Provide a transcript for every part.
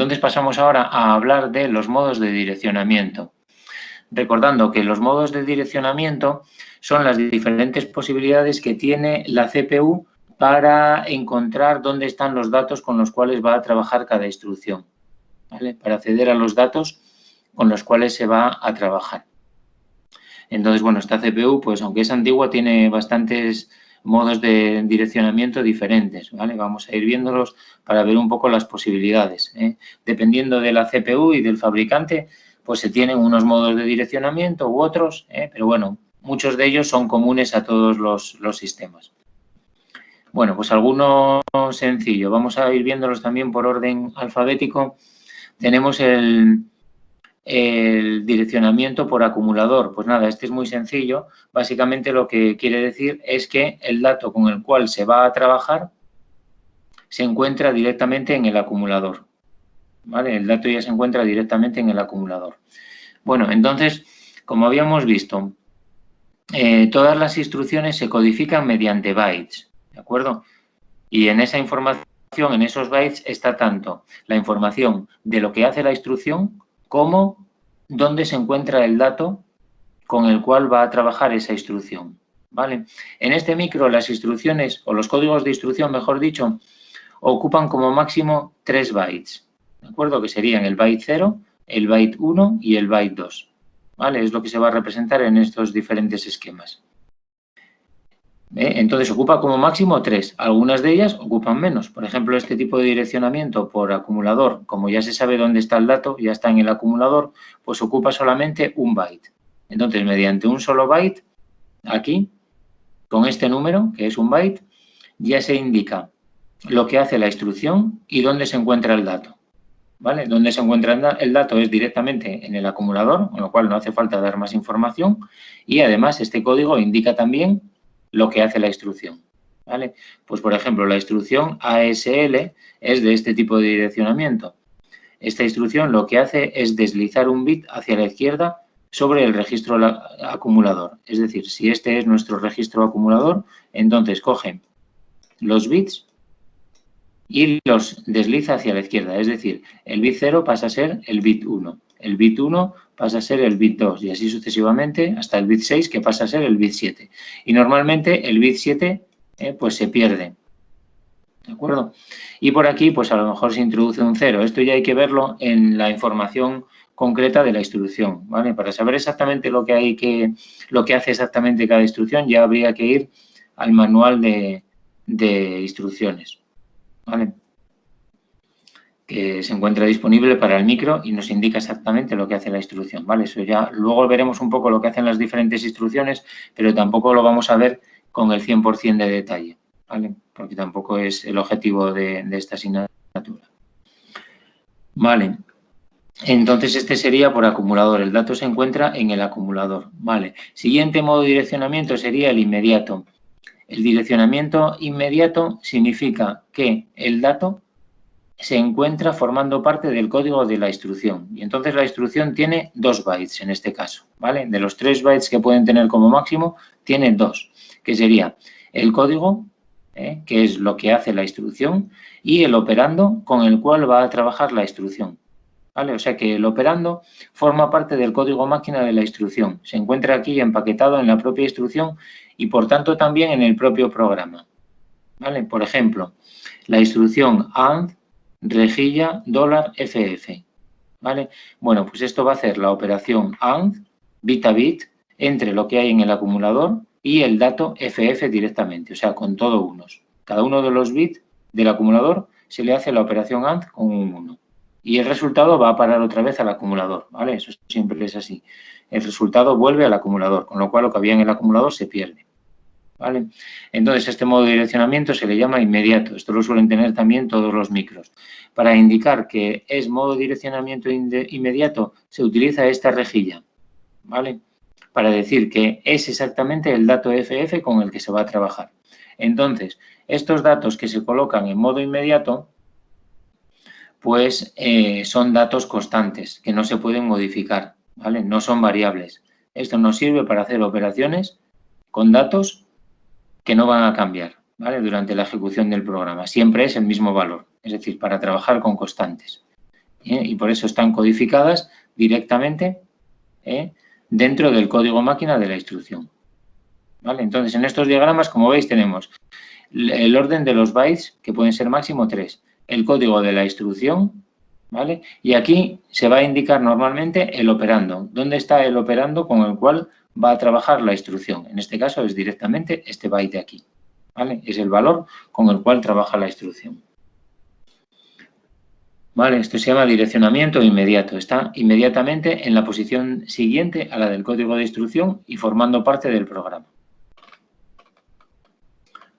Entonces pasamos ahora a hablar de los modos de direccionamiento. Recordando que los modos de direccionamiento son las diferentes posibilidades que tiene la CPU para encontrar dónde están los datos con los cuales va a trabajar cada instrucción, ¿vale? Para acceder a los datos con los cuales se va a trabajar. Entonces, bueno, esta CPU, pues aunque es antigua, tiene bastantes modos de direccionamiento diferentes, ¿vale? Vamos a ir viéndolos para ver un poco las posibilidades, ¿eh? Dependiendo de la CPU y del fabricante, pues se tienen unos modos de direccionamiento u otros, pero bueno, muchos de ellos son comunes a todos los sistemas. Bueno, pues alguno sencillo. Vamos a ir viéndolos también por orden alfabético. Tenemos el direccionamiento por acumulador. Pues nada, este es muy sencillo. Básicamente lo que quiere decir es que el dato con el cual se va a trabajar se encuentra directamente en el acumulador, ¿vale? El dato ya se encuentra directamente en el acumulador. Bueno, entonces, como habíamos visto, todas las instrucciones se codifican mediante bytes, ¿de acuerdo? Y en esa información, en esos bytes, está tanto la información de lo que hace la instrucción como dónde se encuentra el dato con el cual va a trabajar esa instrucción, ¿vale? En este micro, las instrucciones, o los códigos de instrucción, mejor dicho, ocupan como máximo 3 bytes, ¿de acuerdo? Que serían el byte 0, el byte 1 y el byte 2, ¿vale? Es lo que se va a representar en estos diferentes esquemas. Entonces, ocupa como máximo 3. Algunas de ellas ocupan menos. Por ejemplo, este tipo de direccionamiento por acumulador, como ya se sabe dónde está el dato, ya está en el acumulador, pues ocupa solamente 1 byte. Entonces, mediante un solo byte, aquí, con este número, que es 1 byte, ya se indica lo que hace la instrucción y dónde se encuentra el dato, ¿vale? Dónde se encuentra el dato es directamente en el acumulador, con lo cual no hace falta dar más información, y además este código indica también lo que hace la instrucción, ¿vale? Pues, por ejemplo, la instrucción ASL es de este tipo de direccionamiento. Esta instrucción lo que hace es deslizar un bit hacia la izquierda sobre el registro acumulador. Es decir, si este es nuestro registro acumulador, entonces coge los bits y los desliza hacia la izquierda. Es decir, el bit 0 pasa a ser el bit 1. El bit 1 pasa a ser el bit 2 y así sucesivamente hasta el bit 6 que pasa a ser el bit 7. Y normalmente el bit 7 pues se pierde, ¿de acuerdo? Y por aquí pues a lo mejor se introduce un 0. Esto ya hay que verlo en la información concreta de la instrucción, ¿vale? Para saber exactamente lo que hace exactamente cada instrucción ya habría que ir al manual de instrucciones, ¿vale? Que se encuentra disponible para el micro y nos indica exactamente lo que hace la instrucción, ¿vale? Eso ya luego veremos un poco lo que hacen las diferentes instrucciones, pero tampoco lo vamos a ver con el 100% de detalle, ¿vale? Porque tampoco es el objetivo de esta asignatura. Vale. Entonces, este sería por acumulador. El dato se encuentra en el acumulador, ¿vale? Siguiente modo de direccionamiento sería el inmediato. El direccionamiento inmediato significa que el dato se encuentra formando parte del código de la instrucción. Y entonces la instrucción tiene 2 bytes en este caso, ¿vale? De los 3 bytes que pueden tener como máximo, tiene 2, que sería el código, que es lo que hace la instrucción, y el operando con el cual va a trabajar la instrucción, ¿vale? O sea que el operando forma parte del código máquina de la instrucción. Se encuentra aquí empaquetado en la propia instrucción y, por tanto, también en el propio programa, ¿vale? Por ejemplo, la instrucción AND rejilla $FF, ¿vale? Bueno, pues esto va a hacer la operación AND, bit a bit, entre lo que hay en el acumulador y el dato FF directamente, o sea, con todo unos. Cada uno de los bits del acumulador se le hace la operación AND con un 1. Y el resultado va a parar otra vez al acumulador, ¿vale? Eso siempre es así. El resultado vuelve al acumulador, con lo cual lo que había en el acumulador se pierde, ¿vale? Entonces, este modo de direccionamiento se le llama inmediato. Esto lo suelen tener también todos los micros. Para indicar que es modo de direccionamiento inmediato, se utiliza esta rejilla, ¿vale? Para decir que es exactamente el dato FF con el que se va a trabajar. Entonces, estos datos que se colocan en modo inmediato, pues son datos constantes, que no se pueden modificar, ¿vale? No son variables. Esto nos sirve para hacer operaciones con datos que no van a cambiar, ¿vale? Durante la ejecución del programa. Siempre es el mismo valor, es decir, para trabajar con constantes. y por eso están codificadas directamente dentro del código máquina de la instrucción. ¿Vale? Entonces, en estos diagramas, como veis, tenemos el orden de los bytes, que pueden ser máximo 3, el código de la instrucción, ¿vale? Y aquí se va a indicar normalmente el operando. ¿Dónde está el operando con el cual va a trabajar la instrucción? En este caso es directamente este byte de aquí, ¿vale? Es el valor con el cual trabaja la instrucción. ¿Vale? Esto se llama direccionamiento inmediato. Está inmediatamente en la posición siguiente a la del código de instrucción y formando parte del programa.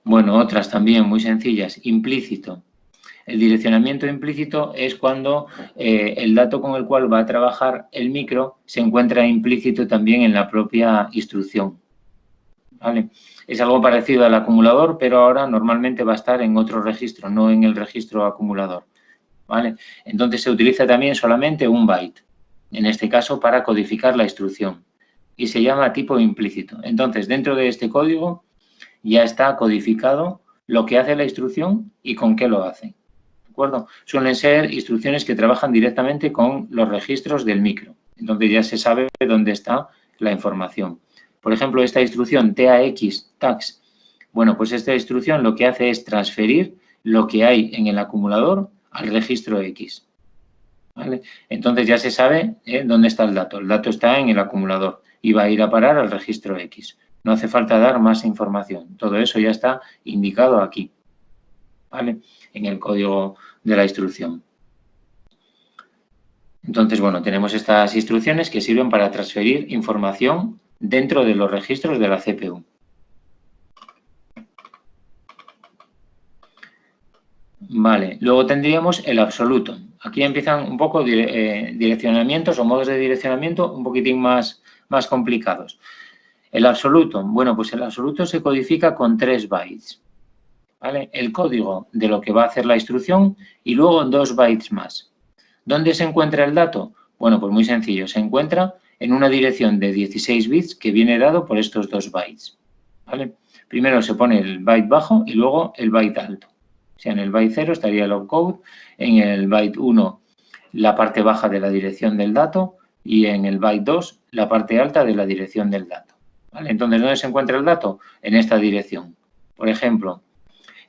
Bueno, otras también muy sencillas. Implícito. El direccionamiento implícito es cuando el dato con el cual va a trabajar el micro se encuentra implícito también en la propia instrucción. ¿Vale? Es algo parecido al acumulador, pero ahora normalmente va a estar en otro registro, no en el registro acumulador. ¿Vale? Entonces se utiliza también solamente un byte, en este caso para codificar la instrucción, y se llama tipo implícito. Entonces, dentro de este código ya está codificado lo que hace la instrucción y con qué lo hace. ¿De acuerdo? Suelen ser instrucciones que trabajan directamente con los registros del micro. Entonces ya se sabe dónde está la información. Por ejemplo, esta instrucción TAX, tax, bueno, pues esta instrucción lo que hace es transferir lo que hay en el acumulador al registro X. ¿Vale? Entonces ya se sabe dónde está el dato. El dato está en el acumulador y va a ir a parar al registro X. No hace falta dar más información. Todo eso ya está indicado aquí, ¿vale? En el código de la instrucción. Entonces, bueno, tenemos estas instrucciones que sirven para transferir información dentro de los registros de la CPU. Vale, luego tendríamos el absoluto. Aquí empiezan un poco direccionamientos o modos de direccionamiento un poquitín más complicados. El absoluto, bueno, pues el absoluto se codifica con 3 bytes, ¿vale? El código de lo que va a hacer la instrucción y luego 2 bytes más. ¿Dónde se encuentra el dato? Bueno, pues muy sencillo, se encuentra en una dirección de 16 bits que viene dado por estos 2 bytes, ¿vale? Primero se pone el byte bajo y luego el byte alto. O sea, en el byte 0 estaría el opcode, en el byte 1 la parte baja de la dirección del dato y en el byte 2 la parte alta de la dirección del dato. ¿Vale? Entonces, ¿dónde se encuentra el dato? En esta dirección. Por ejemplo,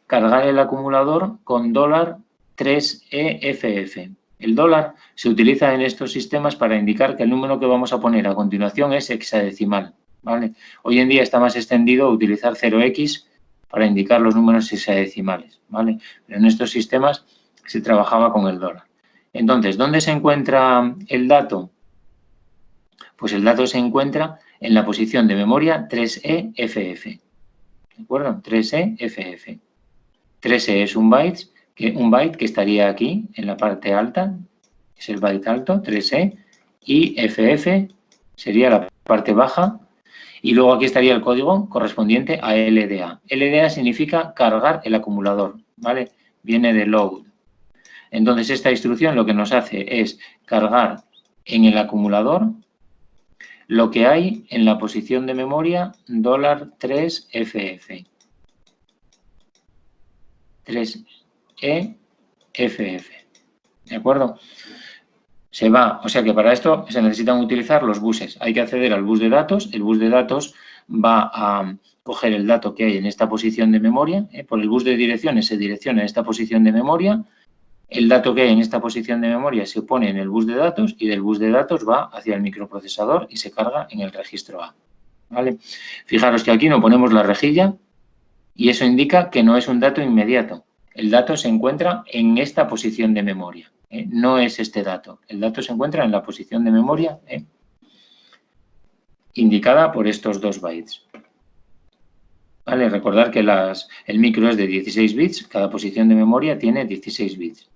cargar el acumulador con $3EFF. El dólar se utiliza en estos sistemas para indicar que el número que vamos a poner a continuación es hexadecimal, ¿vale? Hoy en día está más extendido utilizar 0x para indicar los números hexadecimales, ¿vale? Pero en estos sistemas se trabajaba con el dólar. Entonces, ¿dónde se encuentra el dato? Pues el dato se encuentra en la posición de memoria 3EFF. ¿De acuerdo? 3EFF. 3E es un byte que estaría aquí en la parte alta, es el byte alto, 3E, y FF sería la parte baja, y luego aquí estaría el código correspondiente a LDA. LDA significa cargar el acumulador, ¿vale? Viene de load. Entonces, esta instrucción lo que nos hace es cargar en el acumulador lo que hay en la posición de memoria $3FF. 3EFF. ¿De acuerdo? Se va, o sea que para esto se necesitan utilizar los buses. Hay que acceder al bus de datos. El bus de datos va a coger el dato que hay en esta posición de memoria. Por el bus de direcciones se direcciona esta posición de memoria. El dato que hay en esta posición de memoria se pone en el bus de datos y del bus de datos va hacia el microprocesador y se carga en el registro A. ¿Vale? Fijaros que aquí no ponemos la rejilla y eso indica que no es un dato inmediato. El dato se encuentra en esta posición de memoria. No es este dato. El dato se encuentra en la posición de memoria indicada por estos 2 bytes. ¿Vale? Recordar que el micro es de 16 bits. Cada posición de memoria tiene 16 bits.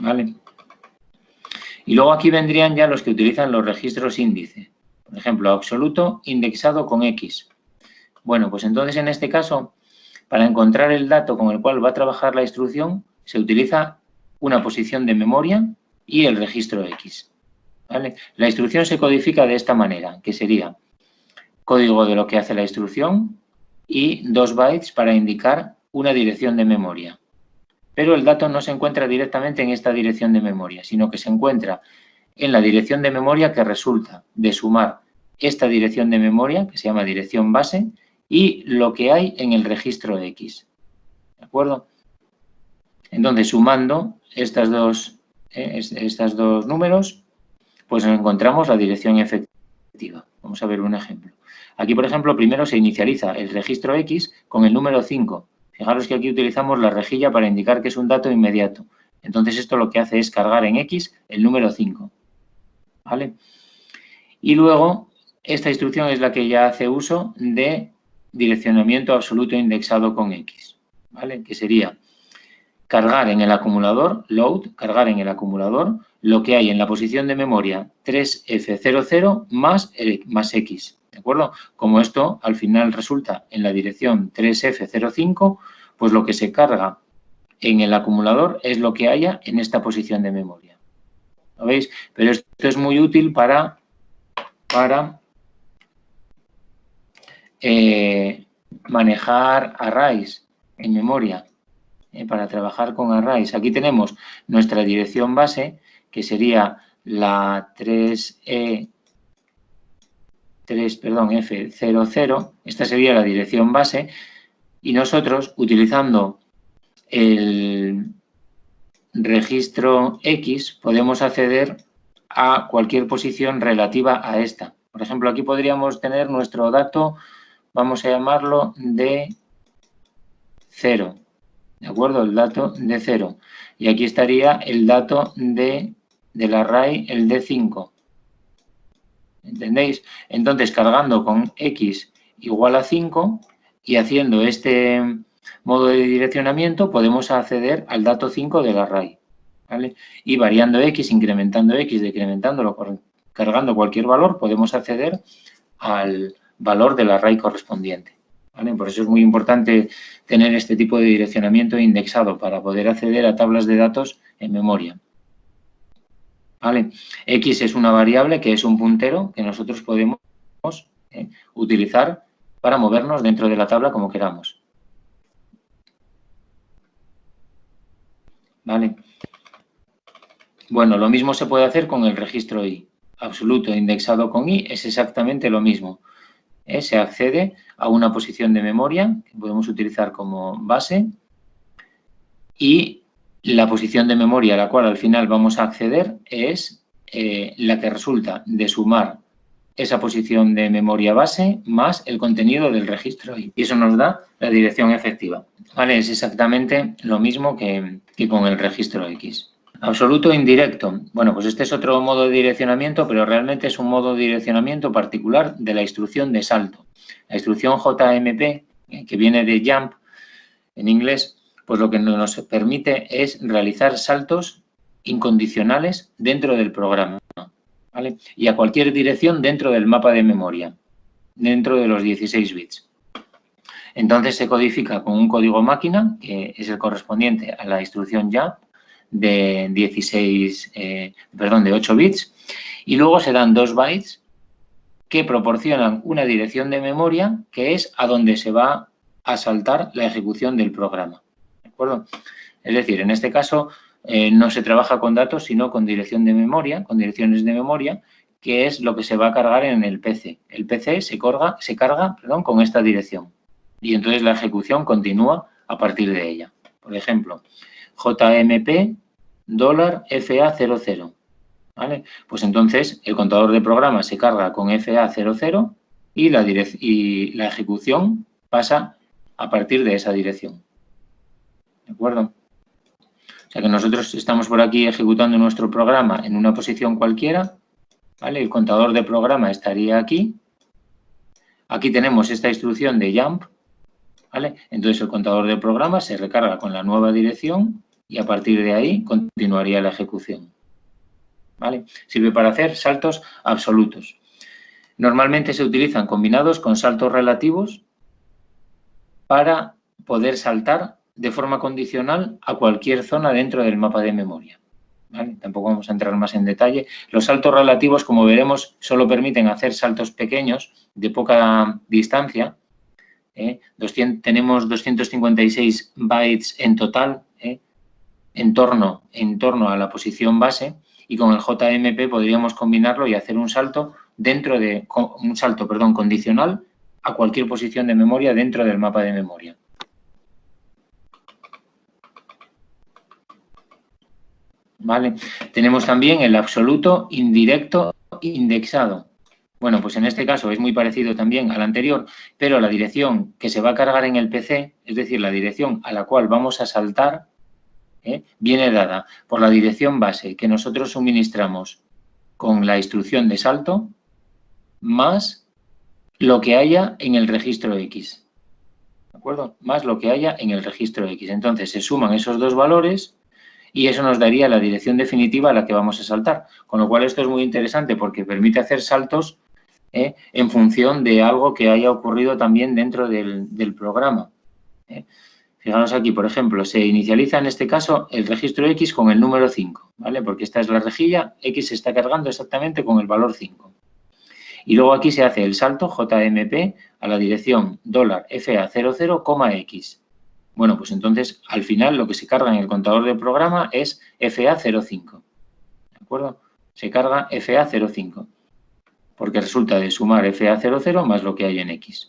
¿Vale? Y luego aquí vendrían ya los que utilizan los registros índice. Por ejemplo, absoluto indexado con X. Bueno, pues entonces en este caso, para encontrar el dato con el cual va a trabajar la instrucción, se utiliza una posición de memoria y el registro X. ¿Vale? La instrucción se codifica de esta manera, que sería código de lo que hace la instrucción y 2 bytes para indicar una dirección de memoria. pero el dato no se encuentra directamente en esta dirección de memoria, sino que se encuentra en la dirección de memoria que resulta de sumar esta dirección de memoria, que se llama dirección base, y lo que hay en el registro X. ¿De acuerdo? Entonces, sumando estos dos números, pues nos encontramos la dirección efectiva. Vamos a ver un ejemplo. Aquí, por ejemplo, primero se inicializa el registro X con el número 5. Fijaros que aquí utilizamos la rejilla para indicar que es un dato inmediato. Entonces, esto lo que hace es cargar en X el número 5. ¿Vale? Y luego, esta instrucción es la que ya hace uso de direccionamiento absoluto indexado con X. ¿Vale? Que sería cargar en el acumulador, load, cargar en el acumulador lo que hay en la posición de memoria 3F00 más X, ¿de acuerdo? Como esto al final resulta en la dirección 3F05, pues lo que se carga en el acumulador es lo que haya en esta posición de memoria. ¿Lo veis? Pero esto es muy útil para manejar arrays en memoria. Para trabajar con arrays. Aquí tenemos nuestra dirección base, que sería la F00. Esta sería la dirección base. Y nosotros, utilizando el registro X, podemos acceder a cualquier posición relativa a esta. Por ejemplo, aquí podríamos tener nuestro dato, vamos a llamarlo de 0. ¿De acuerdo? El dato de 0. Y aquí estaría el dato del array, el de 5. ¿Entendéis? Entonces, cargando con X igual a 5 y haciendo este modo de direccionamiento, podemos acceder al dato 5 del array. ¿Vale? Y variando X, incrementando X, decrementándolo, cargando cualquier valor, podemos acceder al valor del array correspondiente. ¿Vale? Por eso es muy importante tener este tipo de direccionamiento indexado para poder acceder a tablas de datos en memoria. ¿Vale? X es una variable que es un puntero que nosotros podemos utilizar para movernos dentro de la tabla como queramos. ¿Vale? Bueno, lo mismo se puede hacer con el registro I. Absoluto indexado con I es exactamente lo mismo. Se accede a una posición de memoria que podemos utilizar como base y la posición de memoria a la cual al final vamos a acceder es la que resulta de sumar esa posición de memoria base más el contenido del registro y eso nos da la dirección efectiva. ¿Vale? Es exactamente lo mismo que con el registro X. Absoluto indirecto. Bueno, pues este es otro modo de direccionamiento, pero realmente es un modo de direccionamiento particular de la instrucción de salto. La instrucción JMP, que viene de jump en inglés, pues lo que nos permite es realizar saltos incondicionales dentro del programa, ¿vale? Y a cualquier dirección dentro del mapa de memoria, dentro de los 16 bits. Entonces se codifica con un código máquina, que es el correspondiente a la instrucción jump, de 8 bits, y luego se dan 2 bytes que proporcionan una dirección de memoria que es a donde se va a saltar la ejecución del programa. ¿De acuerdo? Es decir, en este caso no se trabaja con datos, sino con dirección de memoria, con direcciones de memoria, que es lo que se va a cargar en el PC. El PC se carga con esta dirección y entonces la ejecución continúa a partir de ella. Por ejemplo, JMP $FA00. ¿Vale? Pues entonces el contador de programa se carga con FA00 y la ejecución pasa a partir de esa dirección. ¿De acuerdo? O sea que nosotros estamos por aquí ejecutando nuestro programa en una posición cualquiera, ¿vale? El contador de programa estaría aquí. Aquí tenemos esta instrucción de jump, ¿vale? Entonces el contador de programa se recarga con la nueva dirección y a partir de ahí continuaría la ejecución. ¿Vale? Sirve para hacer saltos absolutos. Normalmente se utilizan combinados con saltos relativos para poder saltar de forma condicional a cualquier zona dentro del mapa de memoria. ¿Vale? Tampoco vamos a entrar más en detalle. Los saltos relativos, como veremos, solo permiten hacer saltos pequeños de poca distancia. Tenemos 256 bytes en total. en torno a la posición base, y con el JMP podríamos combinarlo y hacer un salto condicional a cualquier posición de memoria dentro del mapa de memoria. ¿Vale? Tenemos también el absoluto indirecto indexado. Bueno, pues en este caso es muy parecido también al anterior, pero la dirección que se va a cargar en el PC, es decir, la dirección a la cual vamos a saltar, viene dada por la dirección base que nosotros suministramos con la instrucción de salto más lo que haya en el registro X. ¿De acuerdo? Más lo que haya en el registro X. Entonces se suman esos dos valores y eso nos daría la dirección definitiva a la que vamos a saltar. Con lo cual esto es muy interesante porque permite hacer saltos en función de algo que haya ocurrido también dentro del programa. Fijaros aquí, por ejemplo, se inicializa en este caso el registro X con el número 5, ¿vale? Porque esta es la rejilla, X se está cargando exactamente con el valor 5. Y luego aquí se hace el salto JMP a la dirección $FA00,X. Bueno, pues entonces al final lo que se carga en el contador del programa es FA05. ¿De acuerdo? Se carga FA05. Porque resulta de sumar FA00 más lo que hay en X.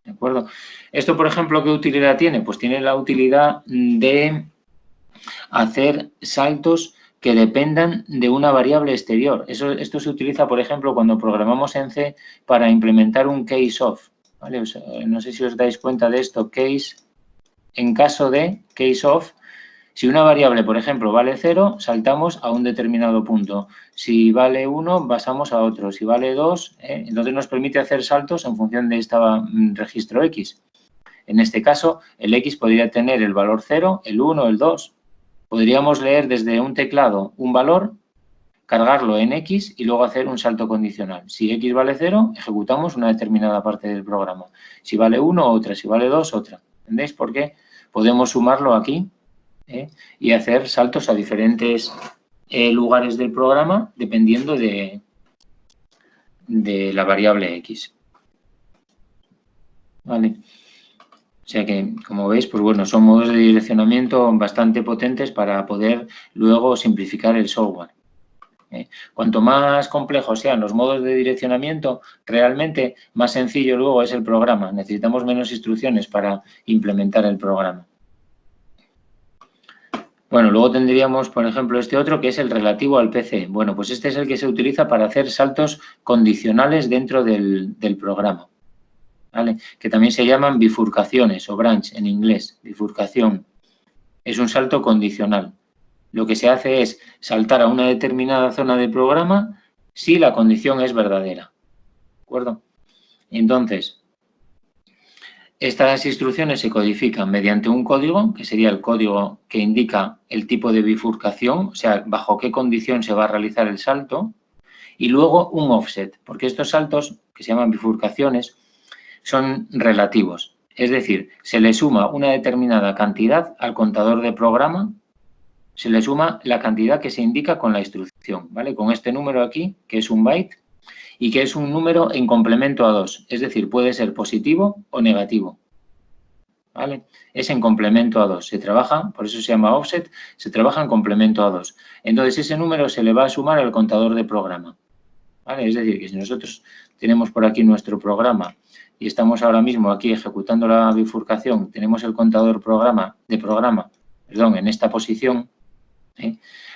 ¿De acuerdo? Esto, por ejemplo, ¿qué utilidad tiene? Pues tiene la utilidad de hacer saltos que dependan de una variable exterior. Esto se utiliza, por ejemplo, cuando programamos en C para implementar un case of. ¿Vale? No sé si os dais cuenta de esto, case, en caso de case of. Si una variable, por ejemplo, vale 0, saltamos a un determinado punto. Si vale 1, pasamos a otro. Si vale 2, entonces nos permite hacer saltos en función de este registro X. En este caso, el X podría tener el valor 0, el 1, el 2. Podríamos leer desde un teclado un valor, cargarlo en X y luego hacer un salto condicional. Si X vale 0, ejecutamos una determinada parte del programa. Si vale 1, otra. Si vale 2, otra. ¿Entendéis por qué? Podemos sumarlo aquí y hacer saltos a diferentes lugares del programa dependiendo de la variable X. ¿Vale? O sea que, como veis, pues bueno, son modos de direccionamiento bastante potentes para poder luego simplificar el software. Cuanto más complejos sean los modos de direccionamiento, realmente más sencillo luego es el programa. Necesitamos menos instrucciones para implementar el programa. Bueno, luego tendríamos, por ejemplo, este otro que es el relativo al PC. Bueno, pues este es el que se utiliza para hacer saltos condicionales dentro del programa, ¿vale? Que también se llaman bifurcaciones o branch en inglés, bifurcación. Es un salto condicional. Lo que se hace es saltar a una determinada zona del programa si la condición es verdadera, ¿de acuerdo? Entonces, estas instrucciones se codifican mediante un código, que sería el código que indica el tipo de bifurcación, o sea, bajo qué condición se va a realizar el salto, y luego un offset, porque estos saltos, que se llaman bifurcaciones, son relativos. Es decir, se le suma una determinada cantidad al contador de programa, se le suma la cantidad que se indica con la instrucción, ¿vale? Con este número aquí, que es un byte, y que es un número en complemento a 2, es decir, puede ser positivo o negativo, ¿vale? Es en complemento a 2, se trabaja, por eso se llama offset, se trabaja en complemento a 2. Entonces, ese número se le va a sumar al contador de programa, ¿vale? Es decir, que si nosotros tenemos por aquí nuestro programa y estamos ahora mismo aquí ejecutando la bifurcación, tenemos el contador en esta posición,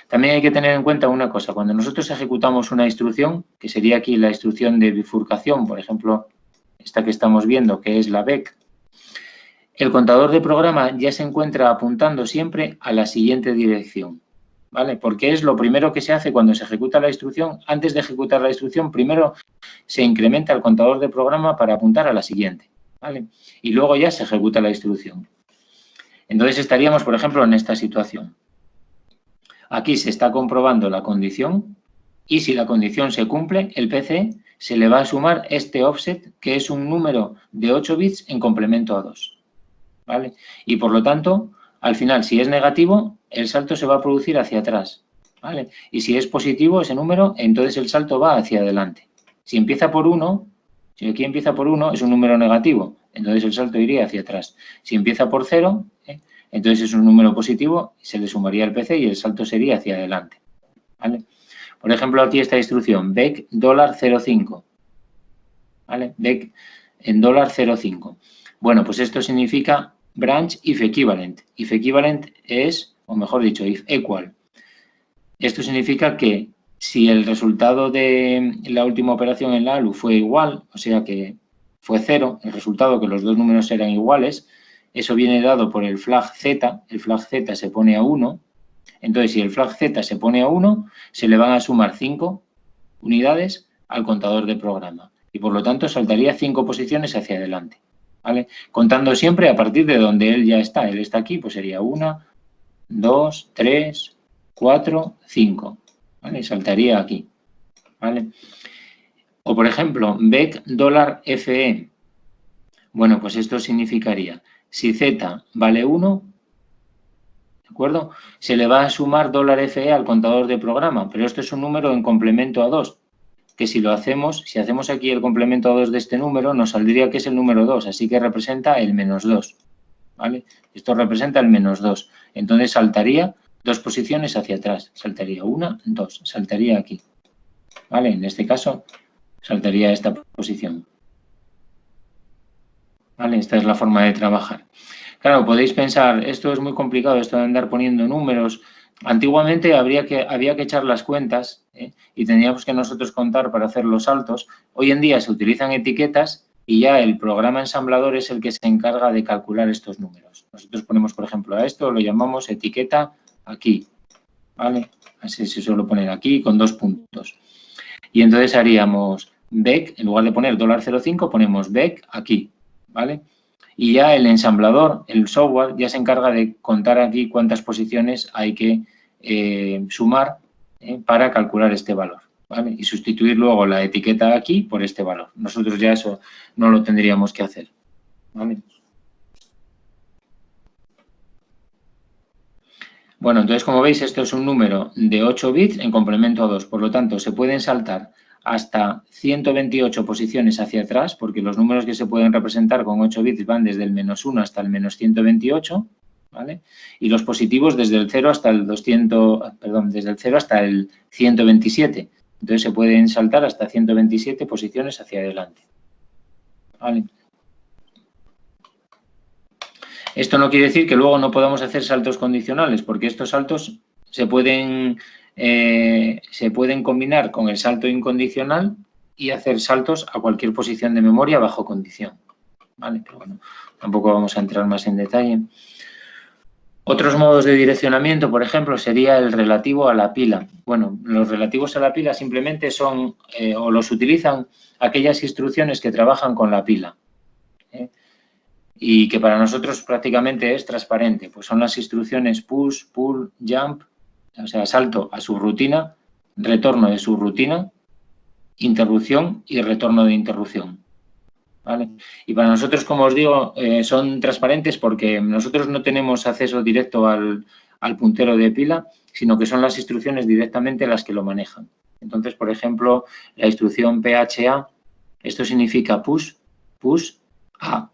También hay que tener en cuenta una cosa, cuando nosotros ejecutamos una instrucción, que sería aquí la instrucción de bifurcación, por ejemplo, esta que estamos viendo, que es la BEC, el contador de programa ya se encuentra apuntando siempre a la siguiente dirección, ¿vale? Porque es lo primero que se hace cuando se ejecuta la instrucción. Antes de ejecutar la instrucción, primero se incrementa el contador de programa para apuntar a la siguiente, ¿vale? Y luego ya se ejecuta la instrucción. Entonces estaríamos, por ejemplo, en esta situación. Aquí se está comprobando la condición y si la condición se cumple, el PC se le va a sumar este offset, que es un número de 8 bits en complemento a 2. ¿Vale? Y por lo tanto, al final, si es negativo, el salto se va a producir hacia atrás. ¿Vale? Y si es positivo ese número, entonces el salto va hacia adelante. Si empieza por 1, si aquí empieza por 1, es un número negativo, entonces el salto iría hacia atrás. Si empieza por 0, Entonces es un número positivo, se le sumaría el PC y el salto sería hacia adelante, ¿vale? Por ejemplo, aquí esta instrucción, BEC $0.5, ¿vale? BEC en $0.5. Bueno, pues esto significa branch if equivalent. If equivalent es, o mejor dicho, if equal. Esto significa que si el resultado de la última operación en la ALU fue igual, o sea que fue 0, el resultado que los dos números eran iguales, eso viene dado por el flag Z, el flag Z se pone a 1, entonces si el flag Z se pone a 1, se le van a sumar 5 unidades al contador de programa y por lo tanto saltaría 5 posiciones hacia adelante, ¿vale? Contando siempre a partir de donde él ya está, él está aquí, pues sería 1, 2, 3, 4, 5, ¿vale? Saltaría aquí, ¿vale? O por ejemplo, BEC $FE. Bueno, pues esto significaría, si Z vale 1, ¿de acuerdo? Se le va a sumar $FE al contador de programa, pero esto es un número en complemento a 2, que si lo hacemos, si hacemos aquí el complemento a 2 de este número, nos saldría que es el número 2, así que representa el -2, ¿vale? Esto representa el -2, entonces saltaría 2 posiciones hacia atrás, saltaría 1, 2, saltaría aquí, ¿vale? En este caso, saltaría esta posición. ¿Vale? Esta es la forma de trabajar. Claro, podéis pensar, esto es muy complicado, esto de andar poniendo números. Antiguamente había que echar las cuentas y teníamos que nosotros contar para hacer los saltos. Hoy en día se utilizan etiquetas y ya el programa ensamblador es el que se encarga de calcular estos números. Nosotros ponemos, por ejemplo, a esto lo llamamos etiqueta aquí, ¿vale? Así se suele poner aquí con 2 puntos. Y entonces haríamos BEC, en lugar de poner $0.5, ponemos BEC aquí, ¿vale? Y ya el ensamblador, el software, ya se encarga de contar aquí cuántas posiciones hay que sumar para calcular este valor, ¿vale? Y sustituir luego la etiqueta aquí por este valor. Nosotros ya eso no lo tendríamos que hacer, ¿vale? Bueno, entonces, como veis, esto es un número de 8 bits en complemento a 2. Por lo tanto, se pueden saltar hasta 128 posiciones hacia atrás, porque los números que se pueden representar con 8 bits van desde el -1 hasta el -128, ¿vale? Y los positivos desde el 0 hasta el 127. Entonces, se pueden saltar hasta 127 posiciones hacia adelante, ¿vale? Esto no quiere decir que luego no podamos hacer saltos condicionales, porque estos saltos se pueden combinar con el salto incondicional y hacer saltos a cualquier posición de memoria bajo condición, ¿vale? Pero bueno, tampoco vamos a entrar más en detalle. Otros modos de direccionamiento, por ejemplo, sería el relativo a la pila. Bueno, los relativos a la pila simplemente son, o los utilizan aquellas instrucciones que trabajan con la pila, y que para nosotros prácticamente es transparente, pues son las instrucciones push, pull, jump, o sea, salto a subrutina, retorno de subrutina, interrupción y retorno de interrupción, ¿vale? Y para nosotros, como os digo, son transparentes porque nosotros no tenemos acceso directo al puntero de pila, sino que son las instrucciones directamente las que lo manejan. Entonces, por ejemplo, la instrucción PHA, esto significa push a,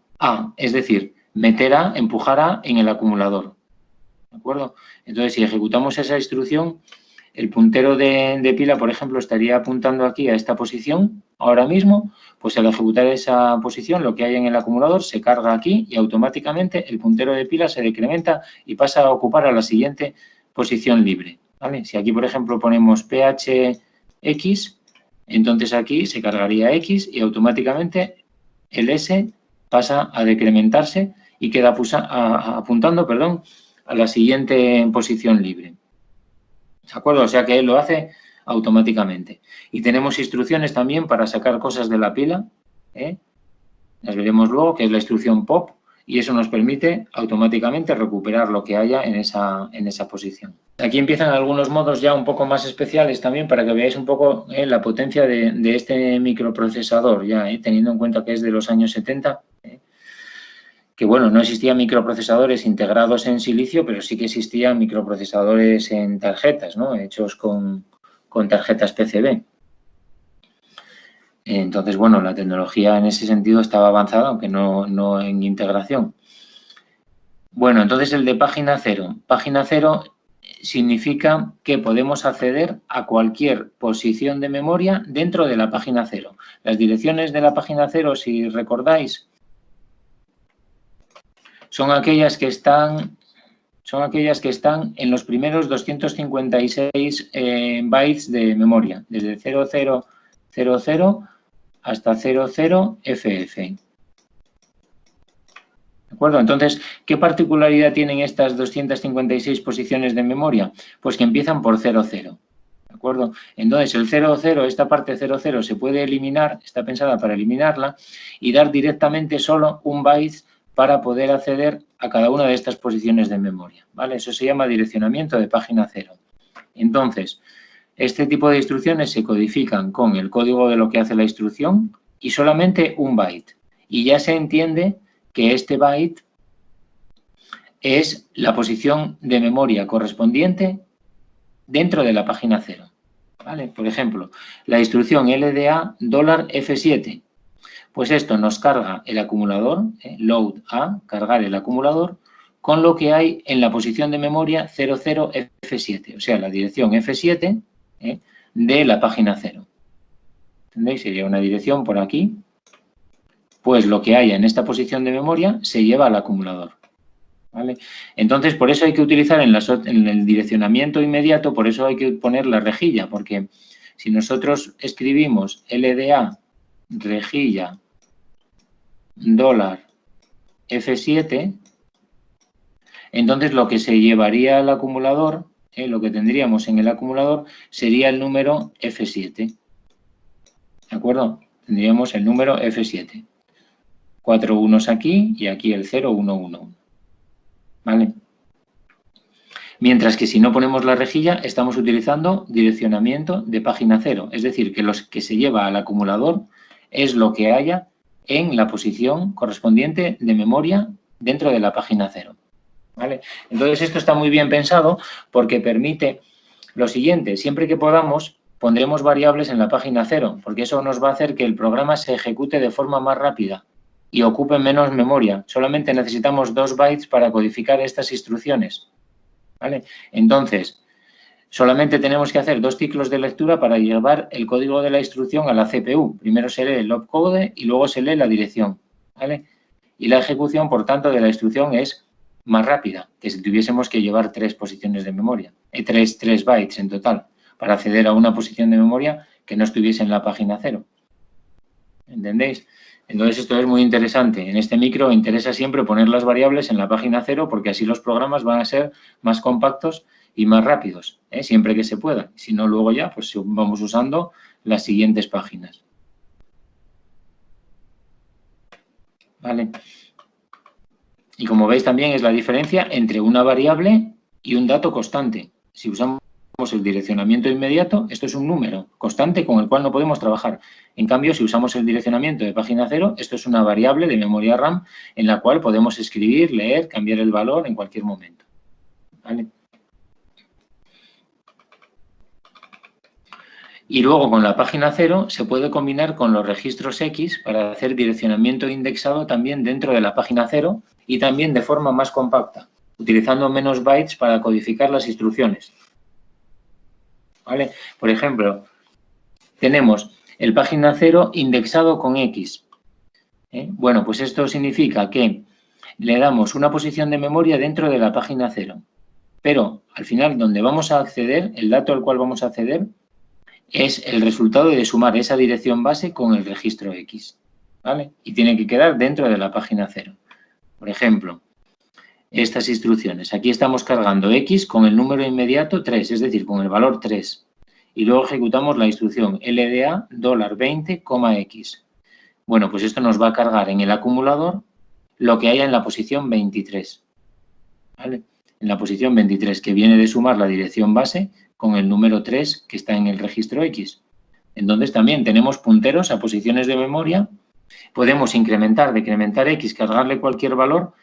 es decir, meter a, empujar a en el acumulador, ¿de acuerdo? Entonces, si ejecutamos esa instrucción, el puntero de pila, por ejemplo, estaría apuntando aquí a esta posición ahora mismo, pues al ejecutar esa posición, lo que hay en el acumulador se carga aquí y automáticamente el puntero de pila se decrementa y pasa a ocupar a la siguiente posición libre, ¿vale? Si aquí, por ejemplo, ponemos PHX, entonces aquí se cargaría X y automáticamente el S pasa a decrementarse y queda apuntando a la siguiente posición libre. ¿De acuerdo? O sea que él lo hace automáticamente. Y tenemos instrucciones también para sacar cosas de la pila, las veremos luego, que es la instrucción POP, y eso nos permite automáticamente recuperar lo que haya en esa posición. Aquí empiezan algunos modos ya un poco más especiales también para que veáis un poco la potencia de este microprocesador, ya teniendo en cuenta que es de los años 70, que bueno, no existían microprocesadores integrados en silicio, pero sí que existían microprocesadores en tarjetas, ¿no? Hechos con tarjetas PCB. Entonces, bueno, la tecnología en ese sentido estaba avanzada, aunque no en integración. Bueno, entonces el de página 0. Página 0 significa que podemos acceder a cualquier posición de memoria dentro de la página 0. Las direcciones de la página 0, si recordáis, son aquellas que están en los primeros 256 bytes de memoria, desde 0000 hasta 00FF. ¿De acuerdo? Entonces, ¿qué particularidad tienen estas 256 posiciones de memoria? Pues que empiezan por 00. ¿De acuerdo? Entonces, el 00, esta parte 00 se puede eliminar, está pensada para eliminarla y dar directamente solo un byte para poder acceder a cada una de estas posiciones de memoria, ¿vale? Eso se llama direccionamiento de página 0. Entonces, este tipo de instrucciones se codifican con el código de lo que hace la instrucción y solamente un byte. Y ya se entiende que este byte es la posición de memoria correspondiente dentro de la página 0. ¿Vale? Por ejemplo, la instrucción LDA $F7. Pues esto nos carga el acumulador, load A, cargar el acumulador, con lo que hay en la posición de memoria 00F7, o sea, la dirección F7 de la página 0. ¿Entendéis? Sería una dirección por aquí. Pues lo que haya en esta posición de memoria se lleva al acumulador. ¿Vale? Entonces, por eso hay que utilizar en el direccionamiento inmediato, por eso hay que poner la rejilla, porque si nosotros escribimos LDA rejilla $F7, entonces lo que se llevaría al acumulador, lo que tendríamos en el acumulador, sería el número F7. ¿De acuerdo? Tendríamos el número F7. 4 unos aquí y aquí el 0, 1, 1, 1. ¿Vale? Mientras que si no ponemos la rejilla, estamos utilizando direccionamiento de página 0. Es decir, que lo que se lleva al acumulador es lo que haya en la posición correspondiente de memoria dentro de la página 0. ¿Vale? Entonces, esto está muy bien pensado porque permite lo siguiente. Siempre que podamos, pondremos variables en la página 0, porque eso nos va a hacer que el programa se ejecute de forma más rápida y ocupe menos memoria. Solamente necesitamos 2 bytes para codificar estas instrucciones. ¿Vale? Entonces, solamente tenemos que hacer 2 ciclos de lectura para llevar el código de la instrucción a la CPU. Primero se lee el opcode y luego se lee la dirección. ¿Vale? Y la ejecución, por tanto, de la instrucción es más rápida que si tuviésemos que llevar 3 posiciones de memoria, 3 bytes en total, para acceder a una posición de memoria que no estuviese en la página 0. ¿Entendéis? Entonces, esto es muy interesante. En este micro interesa siempre poner las variables en la página 0 porque así los programas van a ser más compactos y más rápidos, siempre que se pueda. Si no, luego ya pues vamos usando las siguientes páginas. ¿Vale? Y como veis también es la diferencia entre una variable y un dato constante. Si usamos el direccionamiento inmediato, esto es un número constante con el cual no podemos trabajar. En cambio, si usamos el direccionamiento de página 0, esto es una variable de memoria RAM en la cual podemos escribir, leer, cambiar el valor en cualquier momento. ¿Vale? Y luego con la página 0 se puede combinar con los registros X para hacer direccionamiento indexado también dentro de la página 0 y también de forma más compacta, utilizando menos bytes para codificar las instrucciones. ¿Vale? Por ejemplo, tenemos el página 0 indexado con X. Bueno, pues esto significa que le damos una posición de memoria dentro de la página 0. Pero al final, donde vamos a acceder, el dato al cual vamos a acceder, es el resultado de sumar esa dirección base con el registro X. ¿Vale? Y tiene que quedar dentro de la página 0. Por ejemplo, estas instrucciones. Aquí estamos cargando X con el número inmediato 3, es decir, con el valor 3. Y luego ejecutamos la instrucción LDA $20,X. Bueno, pues esto nos va a cargar en el acumulador lo que haya en la posición 23. ¿Vale? En la posición 23, que viene de sumar la dirección base con el número 3 que está en el registro X. Entonces también tenemos punteros a posiciones de memoria. Podemos incrementar, decrementar X, cargarle cualquier valor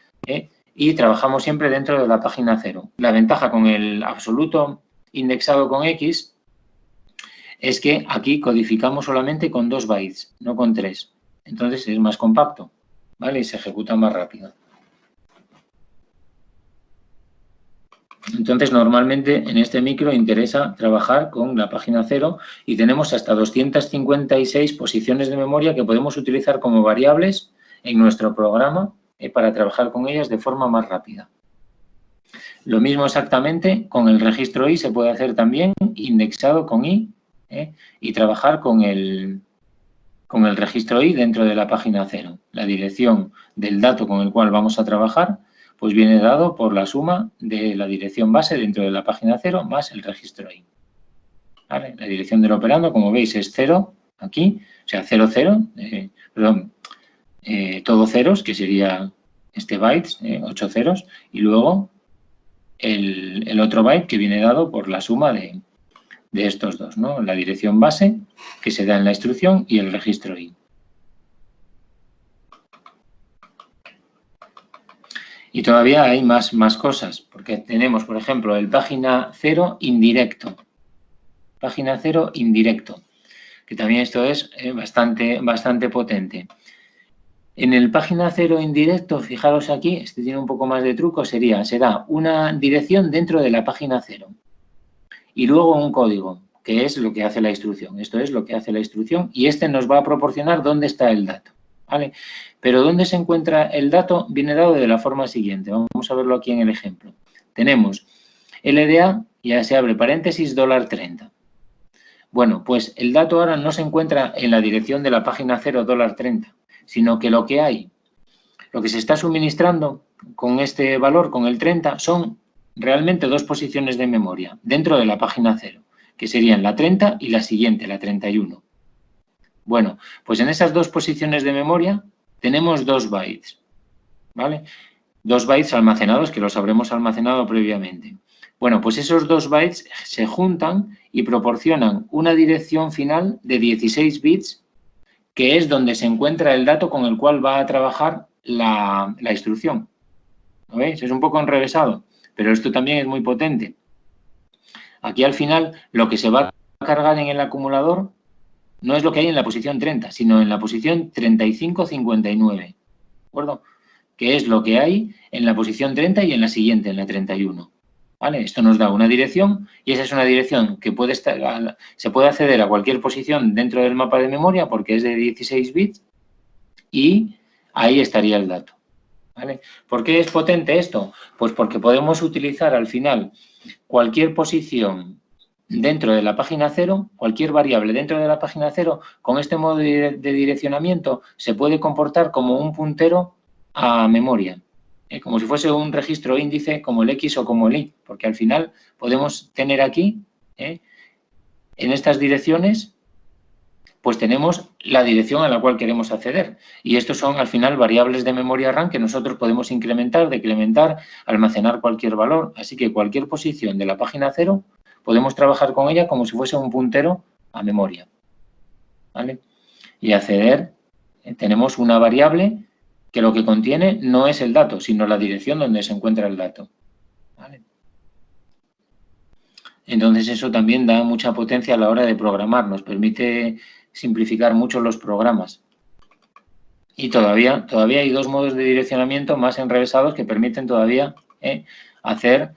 y trabajamos siempre dentro de la página 0. La ventaja con el absoluto indexado con X es que aquí codificamos solamente con 2 bytes, no con 3. Entonces es más compacto, ¿vale? Y se ejecuta más rápido. Entonces, normalmente en este micro interesa trabajar con la página 0 y tenemos hasta 256 posiciones de memoria que podemos utilizar como variables en nuestro programa para trabajar con ellas de forma más rápida. Lo mismo exactamente con el registro I se puede hacer también indexado con I y trabajar con el registro I dentro de la página 0. La dirección del dato con el cual vamos a trabajar pues viene dado por la suma de la dirección base dentro de la página 0 más el registro I. ¿Vale? La dirección del operando, como veis, es 0 aquí, o sea, 0, 0, todo ceros, que sería este bytes, 8 ceros, y luego el otro byte que viene dado por la suma de estos dos, ¿no? La dirección base que se da en la instrucción y el registro I. Y todavía hay más cosas, porque tenemos, por ejemplo, el página 0 indirecto. Página 0 indirecto, que también esto es bastante potente. En el página 0 indirecto, fijaros aquí, este tiene un poco más de truco, será una dirección dentro de la página 0 y luego un código, que es lo que hace la instrucción. Esto es lo que hace la instrucción y este nos va a proporcionar dónde está el dato, ¿vale? Pero dónde se encuentra el dato viene dado de la forma siguiente. Vamos a verlo aquí en el ejemplo. Tenemos LDA, ya se abre paréntesis, $30. Bueno, pues el dato ahora no se encuentra en la dirección de la página 0, $30, sino que lo que se está suministrando con este valor, con el 30, son realmente dos posiciones de memoria dentro de la página 0, que serían la 30 y la siguiente, la 31. Bueno, pues en esas dos posiciones de memoria tenemos 2 bytes, ¿vale? 2 bytes almacenados, que los habremos almacenado previamente. Bueno, pues esos 2 bytes se juntan y proporcionan una dirección final de 16 bits, que es donde se encuentra el dato con el cual va a trabajar la instrucción. ¿Lo veis? Es un poco enrevesado, pero esto también es muy potente. Aquí al final lo que se va a cargar en el acumulador no es lo que hay en la posición 30, sino en la posición 3559, ¿de acuerdo? Que es lo que hay en la posición 30 y en la siguiente, en la 31. ¿Vale? Esto nos da una dirección y esa es una dirección que se puede acceder a cualquier posición dentro del mapa de memoria porque es de 16 bits y ahí estaría el dato. ¿Vale? ¿Por qué es potente esto? Pues porque podemos utilizar al final cualquier posición dentro de la página 0, cualquier variable dentro de la página 0, con este modo de direccionamiento se puede comportar como un puntero a memoria, como si fuese un registro índice como el X o como el Y, porque al final podemos tener aquí, en estas direcciones, pues tenemos la dirección a la cual queremos acceder. Y estos son, al final, variables de memoria RAM que nosotros podemos incrementar, decrementar, almacenar cualquier valor. Así que cualquier posición de la página 0 podemos trabajar con ella como si fuese un puntero a memoria. ¿Vale? Y acceder, tenemos una variable que lo que contiene no es el dato, sino la dirección donde se encuentra el dato. ¿Vale? Entonces eso también da mucha potencia a la hora de programar, nos permite simplificar mucho los programas. Y todavía hay 2 modos de direccionamiento más enrevesados que permiten todavía hacer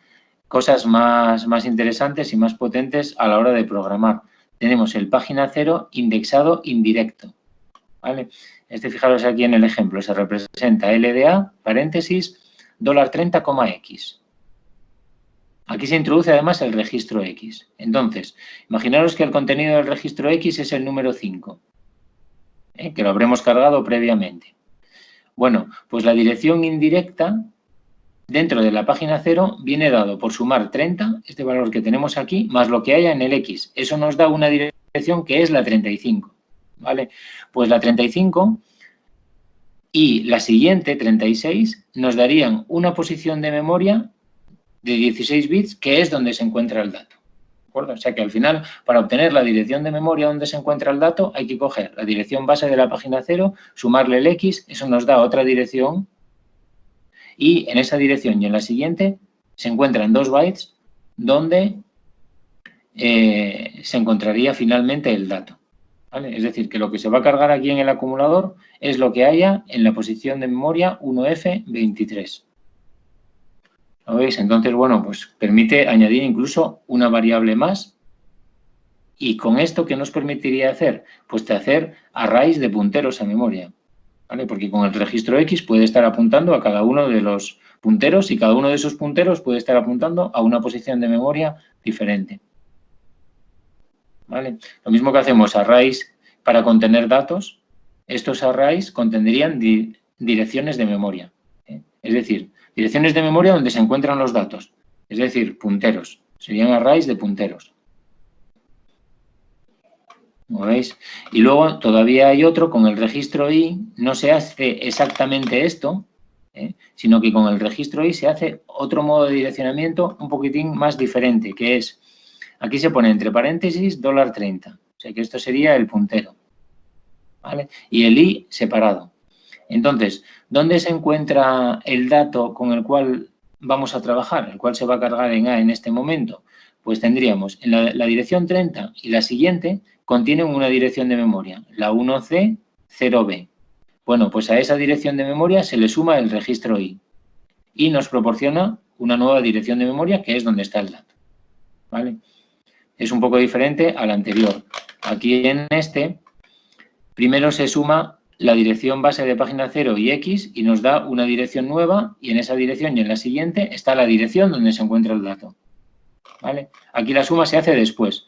cosas más interesantes y más potentes a la hora de programar. Tenemos el página 0 indexado indirecto. ¿Vale? Fijaros aquí en el ejemplo, se representa LDA, paréntesis, $30,x. Aquí se introduce además el registro X. Entonces, imaginaros que el contenido del registro X es el número 5, que lo habremos cargado previamente. Bueno, pues la dirección indirecta dentro de la página 0 viene dado por sumar 30, este valor que tenemos aquí, más lo que haya en el X. Eso nos da una dirección que es la 35. ¿Vale? Pues la 35 y la siguiente, 36, nos darían una posición de memoria de 16 bits, que es donde se encuentra el dato. ¿De acuerdo? O sea que al final, para obtener la dirección de memoria donde se encuentra el dato, hay que coger la dirección base de la página 0, sumarle el X, eso nos da otra dirección, y en esa dirección y en la siguiente se encuentran 2 bytes donde se encontraría finalmente el dato. ¿Vale? Es decir, que lo que se va a cargar aquí en el acumulador es lo que haya en la posición de memoria 1F23. ¿Lo veis? Entonces, bueno, pues permite añadir incluso una variable más. Y con esto, ¿qué nos permitiría hacer? Pues de hacer arrays de punteros a memoria, ¿vale? Porque con el registro X puede estar apuntando a cada uno de los punteros y cada uno de esos punteros puede estar apuntando a una posición de memoria diferente, ¿vale? Lo mismo que hacemos arrays para contener datos, estos arrays contendrían direcciones de memoria, ¿eh? Es decir, direcciones de memoria donde se encuentran los datos, es decir, punteros, serían arrays de punteros. ¿Como veis? Y luego todavía hay otro, con el registro I no se hace exactamente esto, sino que con el registro I se hace otro modo de direccionamiento un poquitín más diferente, que es, aquí se pone entre paréntesis $30, o sea que esto sería el puntero, ¿vale? Y el I separado. Entonces, ¿dónde se encuentra el dato con el cual vamos a trabajar, el cual se va a cargar en A en este momento? Pues tendríamos en la dirección 30 y la siguiente contienen una dirección de memoria, la 1C, 0B. Bueno, pues a esa dirección de memoria se le suma el registro I y nos proporciona una nueva dirección de memoria que es donde está el dato, ¿vale? Es un poco diferente al anterior. Aquí en este, primero se suma la dirección base de página 0 y X y nos da una dirección nueva y en esa dirección y en la siguiente está la dirección donde se encuentra el dato, ¿vale? Aquí la suma se hace después.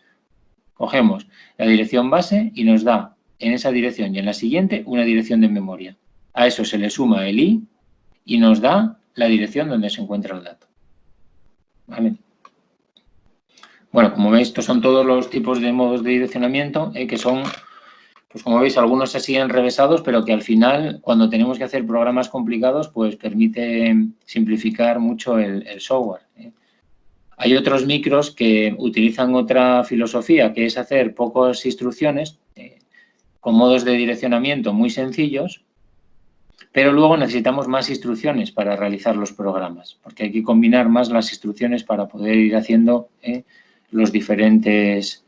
Cogemos la dirección base y nos da en esa dirección y en la siguiente una dirección de memoria. A eso se le suma el I y nos da la dirección donde se encuentra el dato, ¿vale? Bueno, como veis, estos son todos los tipos de modos de direccionamiento que son, pues como veis, algunos se siguen enrevesados, pero que al final, cuando tenemos que hacer programas complicados, pues permite simplificar mucho el software. Hay otros micros que utilizan otra filosofía, que es hacer pocas instrucciones con modos de direccionamiento muy sencillos, pero luego necesitamos más instrucciones para realizar los programas, porque hay que combinar más las instrucciones para poder ir haciendo los diferentes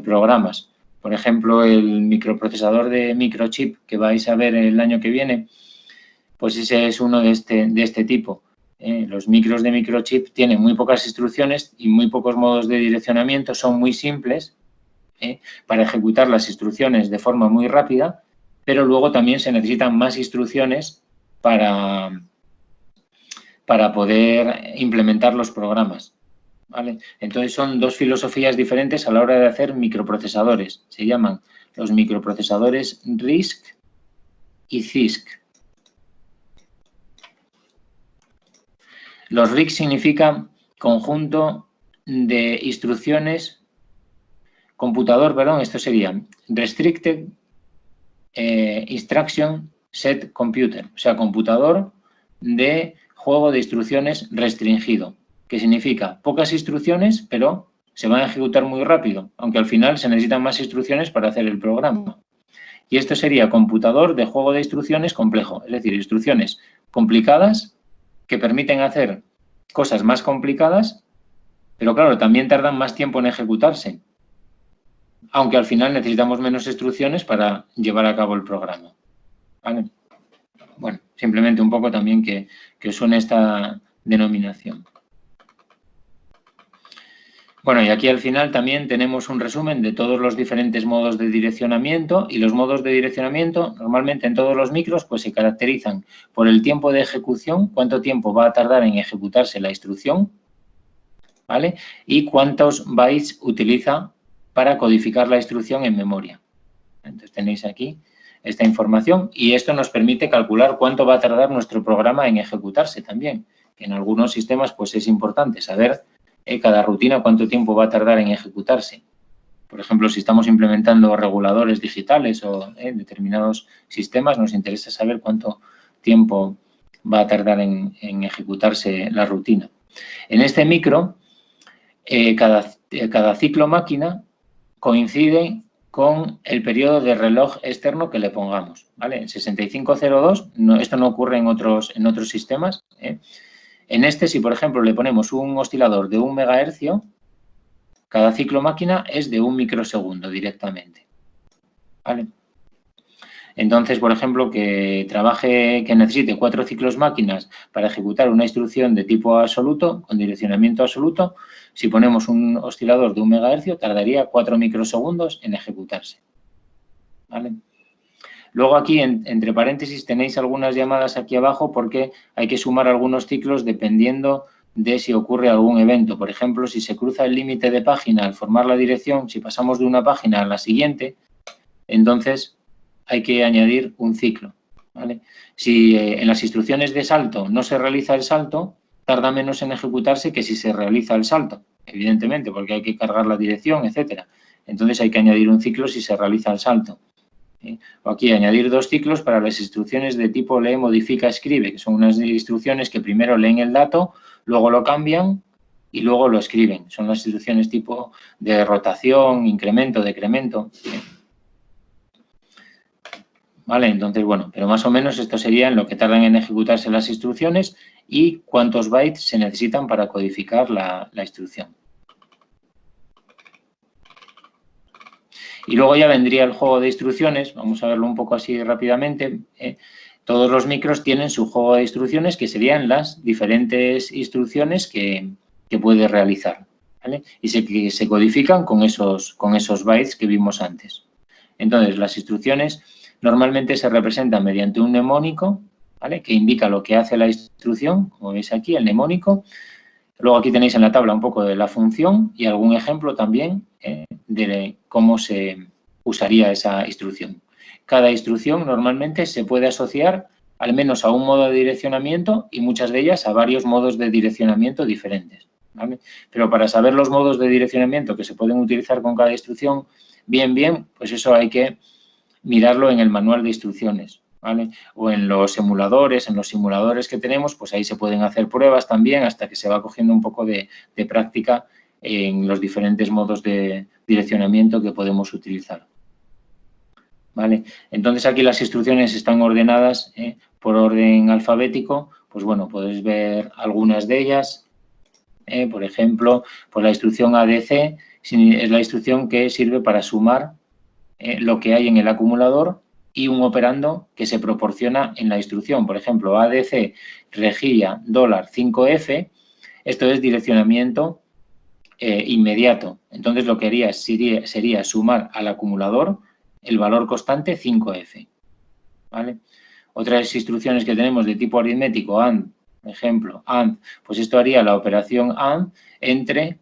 programas. Por ejemplo, el microprocesador de microchip que vais a ver el año que viene, pues ese es uno de este tipo. Los micros de microchip tienen muy pocas instrucciones y muy pocos modos de direccionamiento, son muy simples para ejecutar las instrucciones de forma muy rápida, pero luego también se necesitan más instrucciones para poder implementar los programas, ¿vale? Entonces son dos filosofías diferentes a la hora de hacer microprocesadores. Se llaman los microprocesadores RISC y CISC. Los RISC significan conjunto de instrucciones, esto sería Restricted Instruction Set Computer, o sea, computador de juego de instrucciones restringido, que significa pocas instrucciones, pero se van a ejecutar muy rápido, aunque al final se necesitan más instrucciones para hacer el programa. Y esto sería computador de juego de instrucciones complejo, es decir, instrucciones complicadas que permiten hacer cosas más complicadas, pero claro, también tardan más tiempo en ejecutarse, aunque al final necesitamos menos instrucciones para llevar a cabo el programa, ¿vale? Bueno, simplemente un poco también que os suene esta denominación. Bueno, y aquí al final también tenemos un resumen de todos los diferentes modos de direccionamiento y los modos de direccionamiento normalmente en todos los micros pues se caracterizan por el tiempo de ejecución, cuánto tiempo va a tardar en ejecutarse la instrucción, ¿vale? Y cuántos bytes utiliza para codificar la instrucción en memoria. Entonces tenéis aquí esta información y esto nos permite calcular cuánto va a tardar nuestro programa en ejecutarse también, que en algunos sistemas pues es importante saber cada rutina cuánto tiempo va a tardar en ejecutarse. Por ejemplo, si estamos implementando reguladores digitales o determinados sistemas, nos interesa saber cuánto tiempo va a tardar en ejecutarse la rutina. En este micro, cada ciclo máquina coincide con el periodo de reloj externo que le pongamos, ¿vale? En 6502, esto no ocurre en otros sistemas. En este, si por ejemplo le ponemos un oscilador de 1 megahercio, cada ciclo máquina es de 1 microsegundo directamente, ¿vale? Entonces, por ejemplo, que necesite 4 ciclos máquinas para ejecutar una instrucción de tipo absoluto, con direccionamiento absoluto, si ponemos un oscilador de 1 MHz, tardaría 4 microsegundos en ejecutarse. ¿Vale? Luego aquí, entre paréntesis, tenéis algunas llamadas aquí abajo porque hay que sumar algunos ciclos dependiendo de si ocurre algún evento. Por ejemplo, si se cruza el límite de página al formar la dirección, si pasamos de una página a la siguiente, entonces hay que añadir un ciclo. ¿Vale? Si en las instrucciones de salto no se realiza el salto, tarda menos en ejecutarse que si se realiza el salto, evidentemente, porque hay que cargar la dirección, etcétera. Entonces hay que añadir un ciclo si se realiza el salto. O aquí añadir 2 ciclos para las instrucciones de tipo lee, modifica, escribe, que son unas instrucciones que primero leen el dato, luego lo cambian y luego lo escriben. Son las instrucciones tipo de rotación, incremento, decremento. ¿Vale? Entonces, bueno, pero más o menos esto sería en lo que tardan en ejecutarse las instrucciones y cuántos bytes se necesitan para codificar la instrucción. Y luego ya vendría el juego de instrucciones, vamos a verlo un poco así rápidamente. Todos los micros tienen su juego de instrucciones, que serían las diferentes instrucciones que puede realizar, ¿vale? Y se codifican con esos bytes que vimos antes. Entonces, las instrucciones normalmente se representan mediante un mnemónico, ¿vale? Que indica lo que hace la instrucción, como veis aquí, el mnemónico. Luego aquí tenéis en la tabla un poco de la función y algún ejemplo también de cómo se usaría esa instrucción. Cada instrucción normalmente se puede asociar al menos a un modo de direccionamiento y muchas de ellas a varios modos de direccionamiento diferentes, ¿vale? Pero para saber los modos de direccionamiento que se pueden utilizar con cada instrucción, bien, pues eso hay que mirarlo en el manual de instrucciones, ¿vale? O en los simuladores que tenemos, pues ahí se pueden hacer pruebas también hasta que se va cogiendo un poco de práctica en los diferentes modos de direccionamiento que podemos utilizar. ¿Vale? Entonces aquí las instrucciones están ordenadas por orden alfabético, pues bueno, podéis ver algunas de ellas. Por ejemplo, pues la instrucción ADC es la instrucción que sirve para sumar lo que hay en el acumulador y un operando que se proporciona en la instrucción. Por ejemplo, ADC rejilla $5F, esto es direccionamiento inmediato. Entonces, lo que haría sería sumar al acumulador el valor constante 5F. ¿Vale? Otras instrucciones que tenemos de tipo aritmético, AND, por ejemplo, AND, pues esto haría la operación AND entre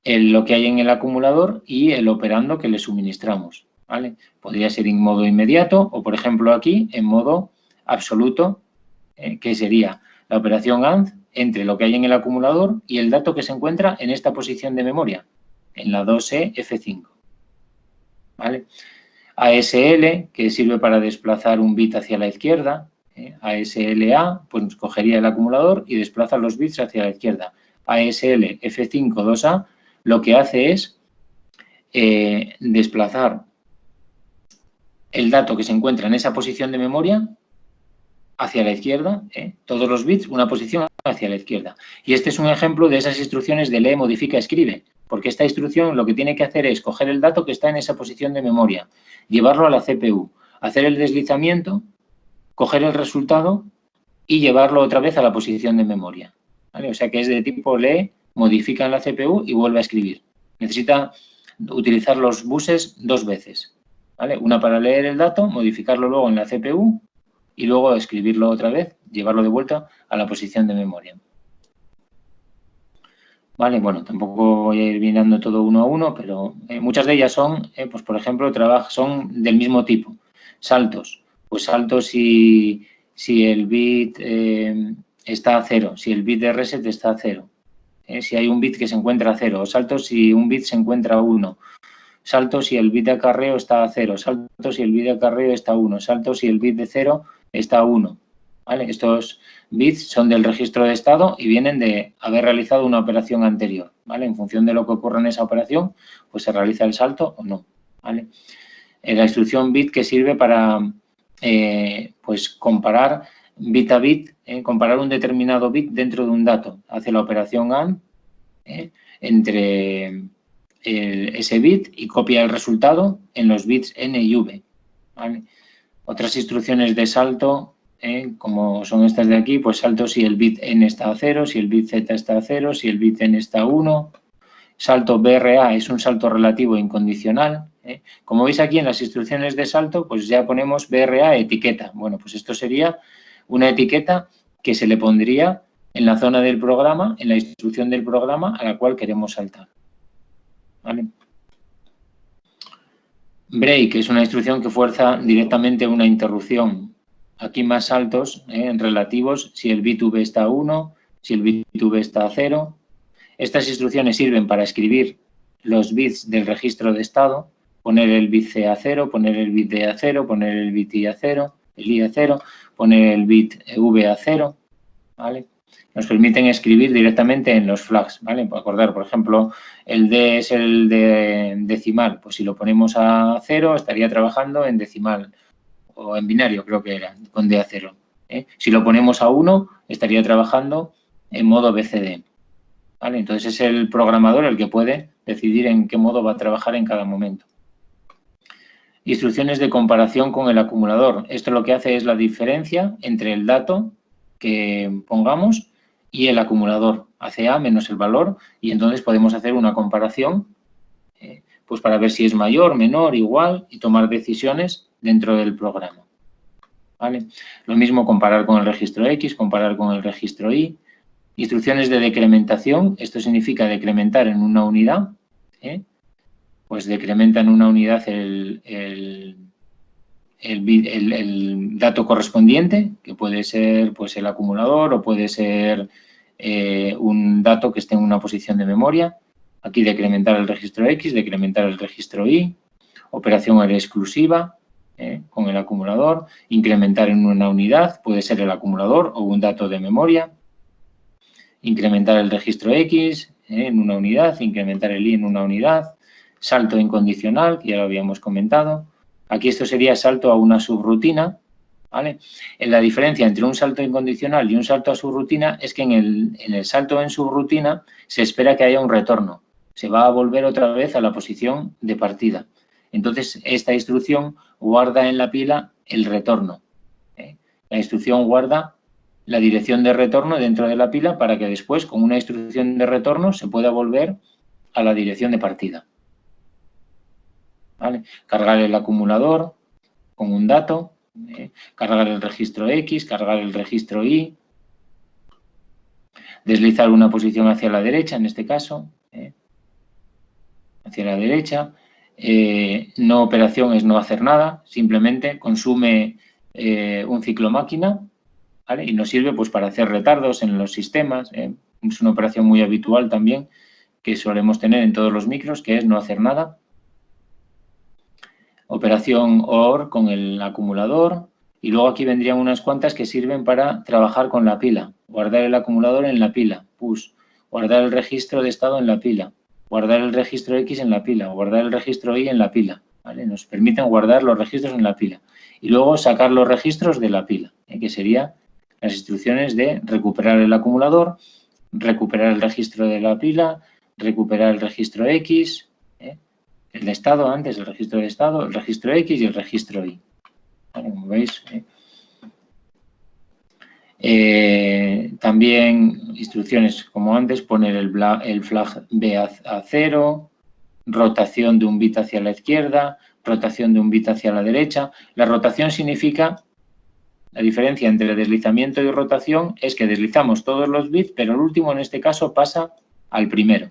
lo que hay en el acumulador y el operando que le suministramos. ¿Vale? Podría ser en modo inmediato o, por ejemplo, aquí en modo absoluto, que sería la operación AND entre lo que hay en el acumulador y el dato que se encuentra en esta posición de memoria, en la 2E F5. ¿Vale? ASL, que sirve para desplazar un bit hacia la izquierda. ASLA, pues cogería el acumulador y desplaza los bits hacia la izquierda. ASL F5 2A lo que hace es desplazar el dato que se encuentra en esa posición de memoria hacia la izquierda, todos los bits, una posición hacia la izquierda. Y este es un ejemplo de esas instrucciones de lee, modifica, escribe, porque esta instrucción lo que tiene que hacer es coger el dato que está en esa posición de memoria, llevarlo a la CPU, hacer el deslizamiento, coger el resultado y llevarlo otra vez a la posición de memoria. ¿Vale? O sea que es de tipo lee, modifica en la CPU y vuelve a escribir. Necesita utilizar los buses 2 veces. ¿Vale? Una para leer el dato, modificarlo luego en la CPU y luego escribirlo otra vez, llevarlo de vuelta a la posición de memoria. Vale, bueno, tampoco voy a ir mirando todo uno a uno, pero muchas de ellas son, pues por ejemplo, son del mismo tipo. Saltos, pues saltos si el bit está a 0, si el bit de reset está a 0, si hay un bit que se encuentra a 0, o saltos si un bit se encuentra a 1, saltos si el bit de acarreo está a 0, saltos si el bit de acarreo está a 1, saltos si el bit de 0 está a 1. ¿Vale? Estos bits son del registro de estado y vienen de haber realizado una operación anterior. ¿Vale? En función de lo que ocurra en esa operación, pues se realiza el salto o no. ¿Vale? La instrucción bit que sirve para pues comparar bit a bit, comparar un determinado bit dentro de un dato. Hace la operación AND entre ese bit y copia el resultado en los bits N y V. ¿Vale? Otras instrucciones de salto, como son estas de aquí, pues salto si el bit N está a 0, si el bit Z está a 0, si el bit N está a 1. Salto BRA es un salto relativo incondicional. Como veis aquí en las instrucciones de salto, pues ya ponemos BRA etiqueta. Bueno, pues esto sería una etiqueta que se le pondría en la zona del programa, en la instrucción del programa a la cual queremos saltar. ¿Vale? Break es una instrucción que fuerza directamente una interrupción. Aquí más saltos en relativos, si el bit V está a 1, si el bit V está a 0. Estas instrucciones sirven para escribir los bits del registro de estado, poner el bit C a 0, poner el bit D a 0, poner el bit I a 0, el I a 0, poner el bit V a 0, ¿vale? Nos permiten escribir directamente en los flags, ¿vale? Acordar, por ejemplo, el D es el de decimal, pues si lo ponemos a 0 estaría trabajando en decimal o en binario, creo que era, con D a 0. Si lo ponemos a 1 estaría trabajando en modo BCD. ¿Vale? Entonces es el programador el que puede decidir en qué modo va a trabajar en cada momento. Instrucciones de comparación con el acumulador. Esto lo que hace es la diferencia entre el dato que pongamos y el acumulador. Hace A menos el valor y entonces podemos hacer una comparación pues para ver si es mayor, menor, igual y tomar decisiones dentro del programa. ¿Vale? Lo mismo comparar con el registro X, comparar con el registro Y. Instrucciones de decrementación, esto significa decrementar en una unidad, pues decrementa en una unidad el dato correspondiente, que puede ser pues el acumulador o puede ser un dato que esté en una posición de memoria. Aquí decrementar el registro X, decrementar el registro Y, operación exclusiva con el acumulador, incrementar en una unidad, puede ser el acumulador o un dato de memoria. Incrementar el registro X en una unidad, incrementar el Y en una unidad, salto incondicional, que ya lo habíamos comentado. Aquí esto sería salto a una subrutina, ¿vale? La diferencia entre un salto incondicional y un salto a subrutina es que en el salto en subrutina se espera que haya un retorno. Se va a volver otra vez a la posición de partida. Entonces, esta instrucción guarda en la pila el retorno. La instrucción guarda la dirección de retorno dentro de la pila para que después, con una instrucción de retorno, se pueda volver a la dirección de partida. ¿Vale? Cargar el acumulador con un dato, cargar el registro X, cargar el registro Y, deslizar una posición hacia la derecha, en este caso, hacia la derecha. No operación es no hacer nada, simplemente consume un ciclo máquina, ¿vale? Y nos sirve pues para hacer retardos en los sistemas. Es una operación muy habitual también que solemos tener en todos los micros, que es no hacer nada. Operación OR con el acumulador. Y luego aquí vendrían unas cuantas que sirven para trabajar con la pila. Guardar el acumulador en la pila, push. Guardar el registro de estado en la pila. Guardar el registro X en la pila. Guardar el registro Y en la pila. ¿Vale? Nos permiten guardar los registros en la pila. Y luego sacar los registros de la pila, que sería las instrucciones de recuperar el acumulador, recuperar el registro de la pila, recuperar el registro X, el de estado antes, el registro de estado, el registro X y el registro Y. Como veis. También instrucciones como antes, poner el flag B a 0, rotación de un bit hacia la izquierda, rotación de un bit hacia la derecha. La rotación significa, la diferencia entre deslizamiento y rotación es que deslizamos todos los bits, pero el último en este caso pasa al primero.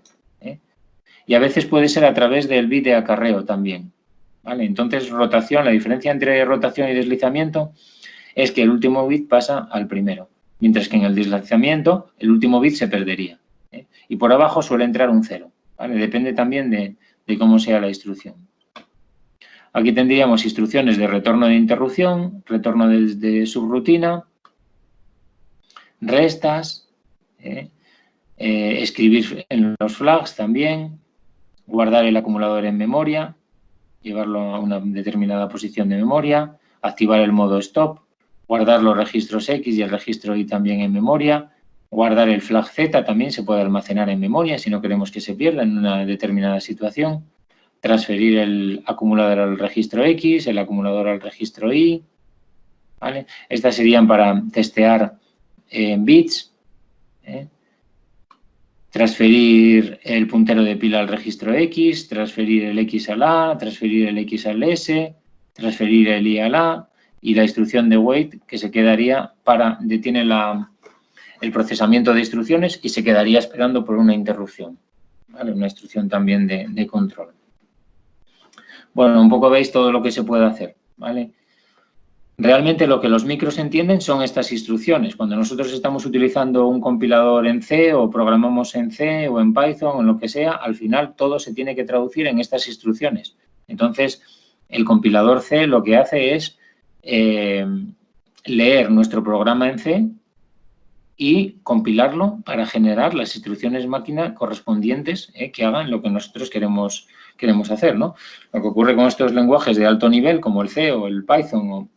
Y a veces puede ser a través del bit de acarreo también. ¿Vale? Entonces, rotación, la diferencia entre rotación y deslizamiento es que el último bit pasa al primero, mientras que en el deslizamiento el último bit se perdería. Y por abajo suele entrar un 0. ¿Vale? Depende también de cómo sea la instrucción. Aquí tendríamos instrucciones de retorno de interrupción, retorno de subrutina, restas, escribir en los flags también, guardar el acumulador en memoria, llevarlo a una determinada posición de memoria, activar el modo stop, guardar los registros X y el registro Y también en memoria, guardar el flag Z también se puede almacenar en memoria si no queremos que se pierda en una determinada situación, transferir el acumulador al registro X, el acumulador al registro Y, ¿vale? Estas serían para testear bits, transferir el puntero de pila al registro X, transferir el X al A, transferir el X al S, transferir el Y al A y la instrucción de wait que se quedaría detiene el procesamiento de instrucciones y se quedaría esperando por una interrupción, ¿vale? Una instrucción también de control. Bueno, un poco veis todo lo que se puede hacer, ¿vale? Realmente lo que los micros entienden son estas instrucciones. Cuando nosotros estamos utilizando un compilador en C o programamos en C o en Python o en lo que sea, al final todo se tiene que traducir en estas instrucciones. Entonces, el compilador C lo que hace es leer nuestro programa en C y compilarlo para generar las instrucciones máquina correspondientes que hagan lo que nosotros queremos hacer, ¿no? Lo que ocurre con estos lenguajes de alto nivel, como el C o el Python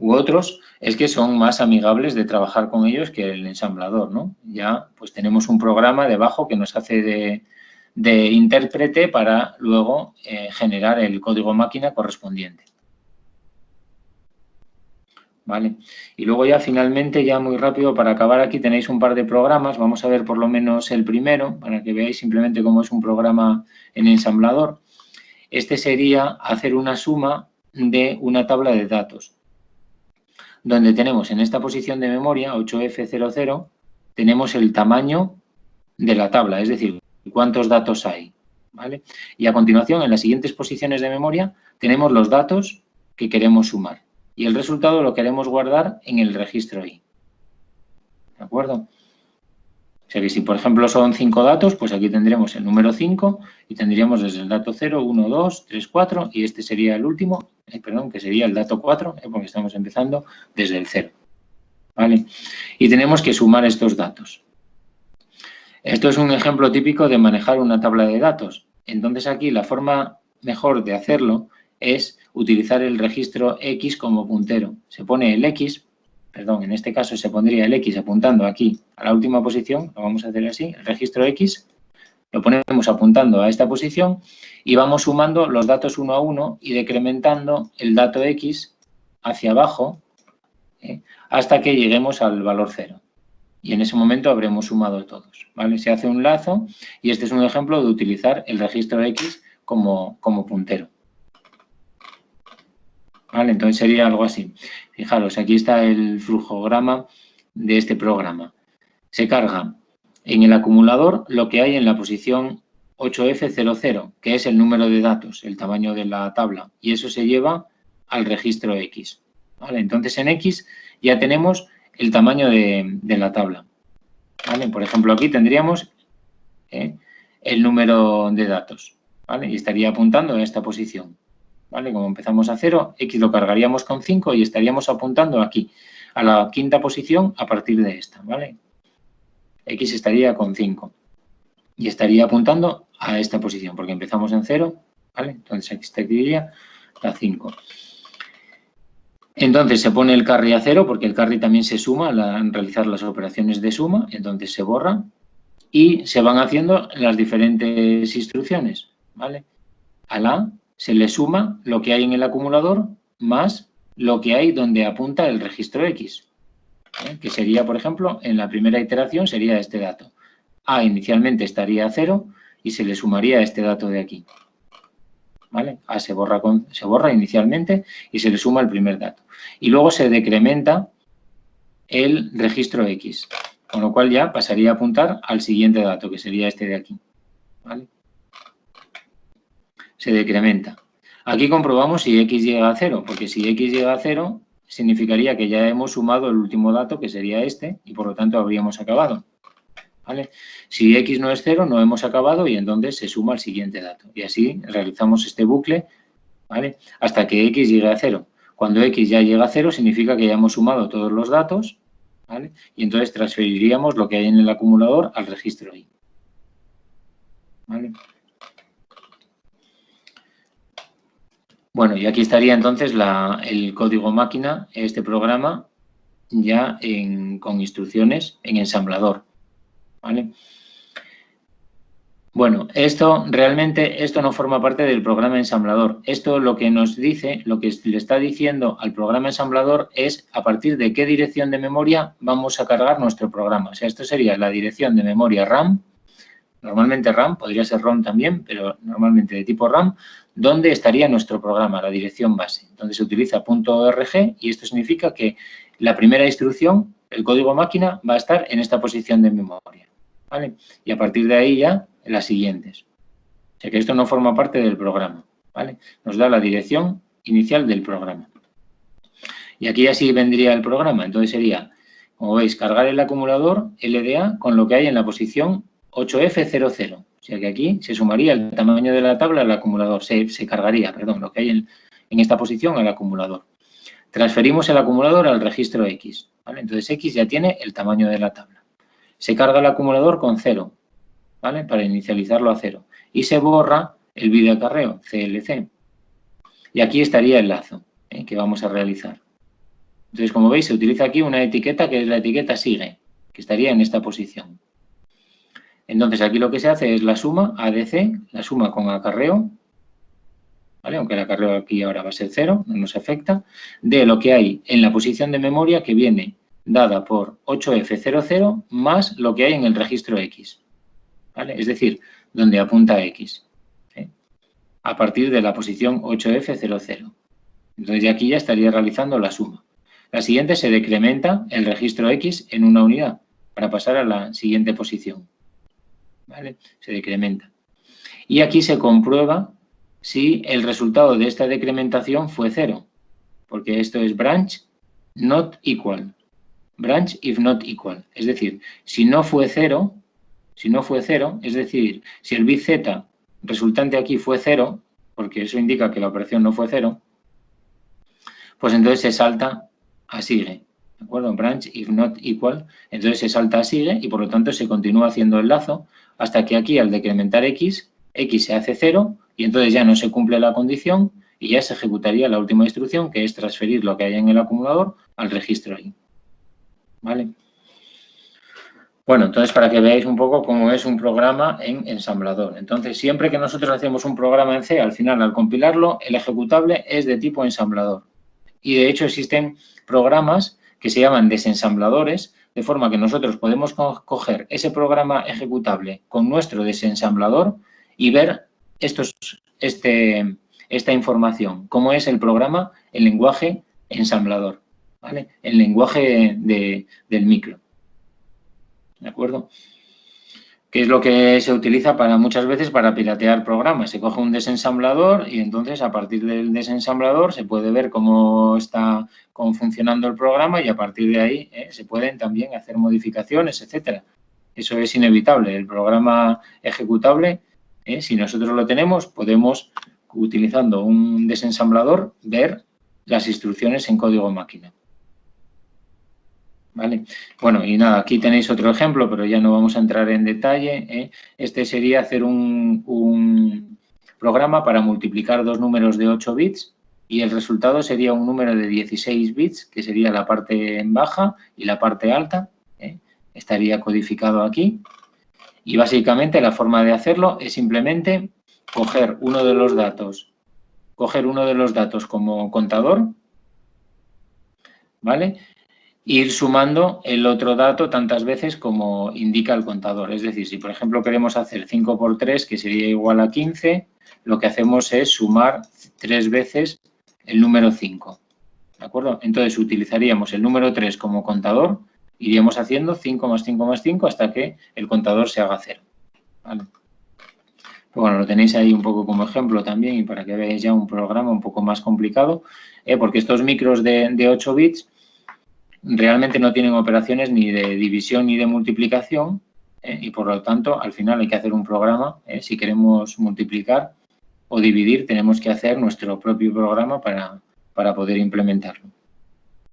u otros, es que son más amigables de trabajar con ellos que el ensamblador, ¿no? Ya pues tenemos un programa debajo que nos hace de intérprete para luego generar el código máquina correspondiente. ¿Vale? Y luego ya finalmente, ya muy rápido, para acabar aquí tenéis un par de programas. Vamos a ver por lo menos el primero, para que veáis simplemente cómo es un programa en ensamblador. Este sería hacer una suma de una tabla de datos, donde tenemos en esta posición de memoria, 8F00, tenemos el tamaño de la tabla, es decir, cuántos datos hay, ¿vale? Y a continuación, en las siguientes posiciones de memoria, tenemos los datos que queremos sumar. Y el resultado lo queremos guardar en el registro I. ¿De acuerdo? O sea que si, por ejemplo, son 5 datos, pues aquí tendremos el número 5 y tendríamos desde el dato 0, 1, 2, 3, 4 y este sería el último, perdón, que sería el dato 4, porque estamos empezando desde el 0. ¿Vale? Y tenemos que sumar estos datos. Esto es un ejemplo típico de manejar una tabla de datos. Entonces aquí la forma mejor de hacerlo es utilizar el registro X como puntero. Se pone el X, perdón, en este caso se pondría el X apuntando aquí a la última posición, lo vamos a hacer así, el registro X, lo ponemos apuntando a esta posición y vamos sumando los datos uno a uno y decrementando el dato X hacia abajo hasta que lleguemos al valor 0. Y en ese momento habremos sumado todos, ¿vale? Se hace un lazo y este es un ejemplo de utilizar el registro X como puntero. ¿Vale? Entonces sería algo así. Fijaros, aquí está el flujograma de este programa. Se carga en el acumulador lo que hay en la posición 8F00, que es el número de datos, el tamaño de la tabla, y eso se lleva al registro X. ¿Vale? Entonces en X ya tenemos el tamaño de la tabla. ¿Vale? Por ejemplo, aquí tendríamos el número de datos, ¿vale? Y estaría apuntando a esta posición. ¿Vale? Como empezamos a 0, X lo cargaríamos con 5 y estaríamos apuntando aquí, a la quinta posición a partir de esta, ¿vale? X estaría con 5 y estaría apuntando a esta posición, porque empezamos en 0, ¿vale? Entonces aquí estaría a 5. Entonces se pone el carry a 0, porque el carry también se suma al realizar las operaciones de suma, entonces se borra y se van haciendo las diferentes instrucciones, ¿vale? A la se le suma lo que hay en el acumulador más lo que hay donde apunta el registro X, que sería, por ejemplo, en la primera iteración sería este dato. A inicialmente estaría a 0 y se le sumaría este dato de aquí. ¿Vale? A se borra inicialmente y se le suma el primer dato. Y luego se decrementa el registro X, con lo cual ya pasaría a apuntar al siguiente dato, que sería este de aquí. ¿Vale? Se decrementa. Aquí comprobamos si X llega a 0, porque si X llega a 0, significaría que ya hemos sumado el último dato, que sería este, y por lo tanto habríamos acabado. ¿Vale? Si X no es 0, no hemos acabado y entonces se suma el siguiente dato. Y así realizamos este bucle, ¿vale? Hasta que X llegue a 0. Cuando X ya llega a 0, significa que ya hemos sumado todos los datos, ¿vale? Y entonces transferiríamos lo que hay en el acumulador al registro I. ¿Vale? Bueno, y aquí estaría entonces el código máquina, este programa, ya con instrucciones en ensamblador. ¿Vale? Bueno, esto no forma parte del programa ensamblador. Esto lo que nos dice, lo que le está diciendo al programa ensamblador es a partir de qué dirección de memoria vamos a cargar nuestro programa. O sea, esto sería la dirección de memoria RAM, normalmente RAM, podría ser ROM también, pero normalmente de tipo RAM, donde estaría nuestro programa, la dirección base. Entonces se utiliza .org y esto significa que la primera instrucción, el código máquina, va a estar en esta posición de memoria, ¿vale? Y a partir de ahí ya las siguientes. O sea que esto no forma parte del programa, ¿vale? Nos da la dirección inicial del programa. Y aquí ya sí vendría el programa. Entonces sería, como veis, cargar el acumulador LDA con lo que hay en la posición 8F00. O sea que aquí se sumaría el tamaño de la tabla al acumulador. Se cargaría, perdón, lo que hay en esta posición al acumulador. Transferimos el acumulador al registro X, ¿vale? Entonces X ya tiene el tamaño de la tabla. Se carga el acumulador con 0, ¿vale? Para inicializarlo a 0. Y se borra el videoacarreo, CLC. Y aquí estaría el lazo que vamos a realizar. Entonces, como veis, se utiliza aquí una etiqueta que es la etiqueta sigue, que estaría en esta posición. Entonces, aquí lo que se hace es la suma ADC, la suma con acarreo, ¿vale? Aunque el acarreo aquí ahora va a ser 0, no nos afecta, de lo que hay en la posición de memoria que viene dada por 8F00 más lo que hay en el registro X, ¿vale? Es decir, donde apunta X, a partir de la posición 8F00. Entonces, de aquí ya estaría realizando la suma. La siguiente se decrementa el registro X en una unidad para pasar a la siguiente posición, ¿vale? Se decrementa. Y aquí se comprueba si el resultado de esta decrementación fue 0, porque esto es branch not equal, branch if not equal. Es decir, si no fue 0, es decir, si el bit Z resultante aquí fue 0, porque eso indica que la operación no fue 0, pues entonces se salta a sigue, ¿de acuerdo? Branch if not equal, entonces se salta a sigue y por lo tanto se continúa haciendo el lazo hasta que aquí al decrementar X se hace 0 y entonces ya no se cumple la condición y ya se ejecutaría la última instrucción que es transferir lo que hay en el acumulador al registro Y, ¿vale? Bueno, entonces para que veáis un poco cómo es un programa en ensamblador. Entonces, siempre que nosotros hacemos un programa en C, al final, al compilarlo, el ejecutable es de tipo ensamblador. Y de hecho existen programas que se llaman desensambladores, de forma que nosotros podemos coger ese programa ejecutable con nuestro desensamblador y ver esta información, cómo es el programa, el lenguaje ensamblador, ¿vale? El lenguaje del micro, ¿de acuerdo? Que es lo que se utiliza muchas veces para piratear programas. Se coge un desensamblador y entonces a partir del desensamblador se puede ver cómo está funcionando el programa y a partir de ahí se pueden también hacer modificaciones, etcétera. Eso es inevitable. El programa ejecutable, si nosotros lo tenemos, podemos, utilizando un desensamblador, ver las instrucciones en código máquina. ¿Vale? Bueno, y nada, aquí tenéis otro ejemplo, pero ya no vamos a entrar en detalle. Este sería hacer un programa para multiplicar dos números de 8 bits y el resultado sería un número de 16 bits, que sería la parte baja y la parte alta. Estaría codificado aquí. Y básicamente la forma de hacerlo es simplemente coger uno de los datos como contador, ¿vale? Ir sumando el otro dato tantas veces como indica el contador. Es decir, si por ejemplo queremos hacer 5 por 3, que sería igual a 15, lo que hacemos es sumar 3 veces el número 5. ¿De acuerdo? Entonces utilizaríamos el número 3 como contador, iríamos haciendo 5 más 5 más 5 hasta que el contador se haga 0. ¿Vale? Pues bueno, lo tenéis ahí un poco como ejemplo también y para que veáis ya un programa un poco más complicado, porque estos micros de 8 bits realmente no tienen operaciones ni de división ni de multiplicación y por lo tanto al final hay que hacer un programa. Si queremos multiplicar o dividir tenemos que hacer nuestro propio programa para poder implementarlo.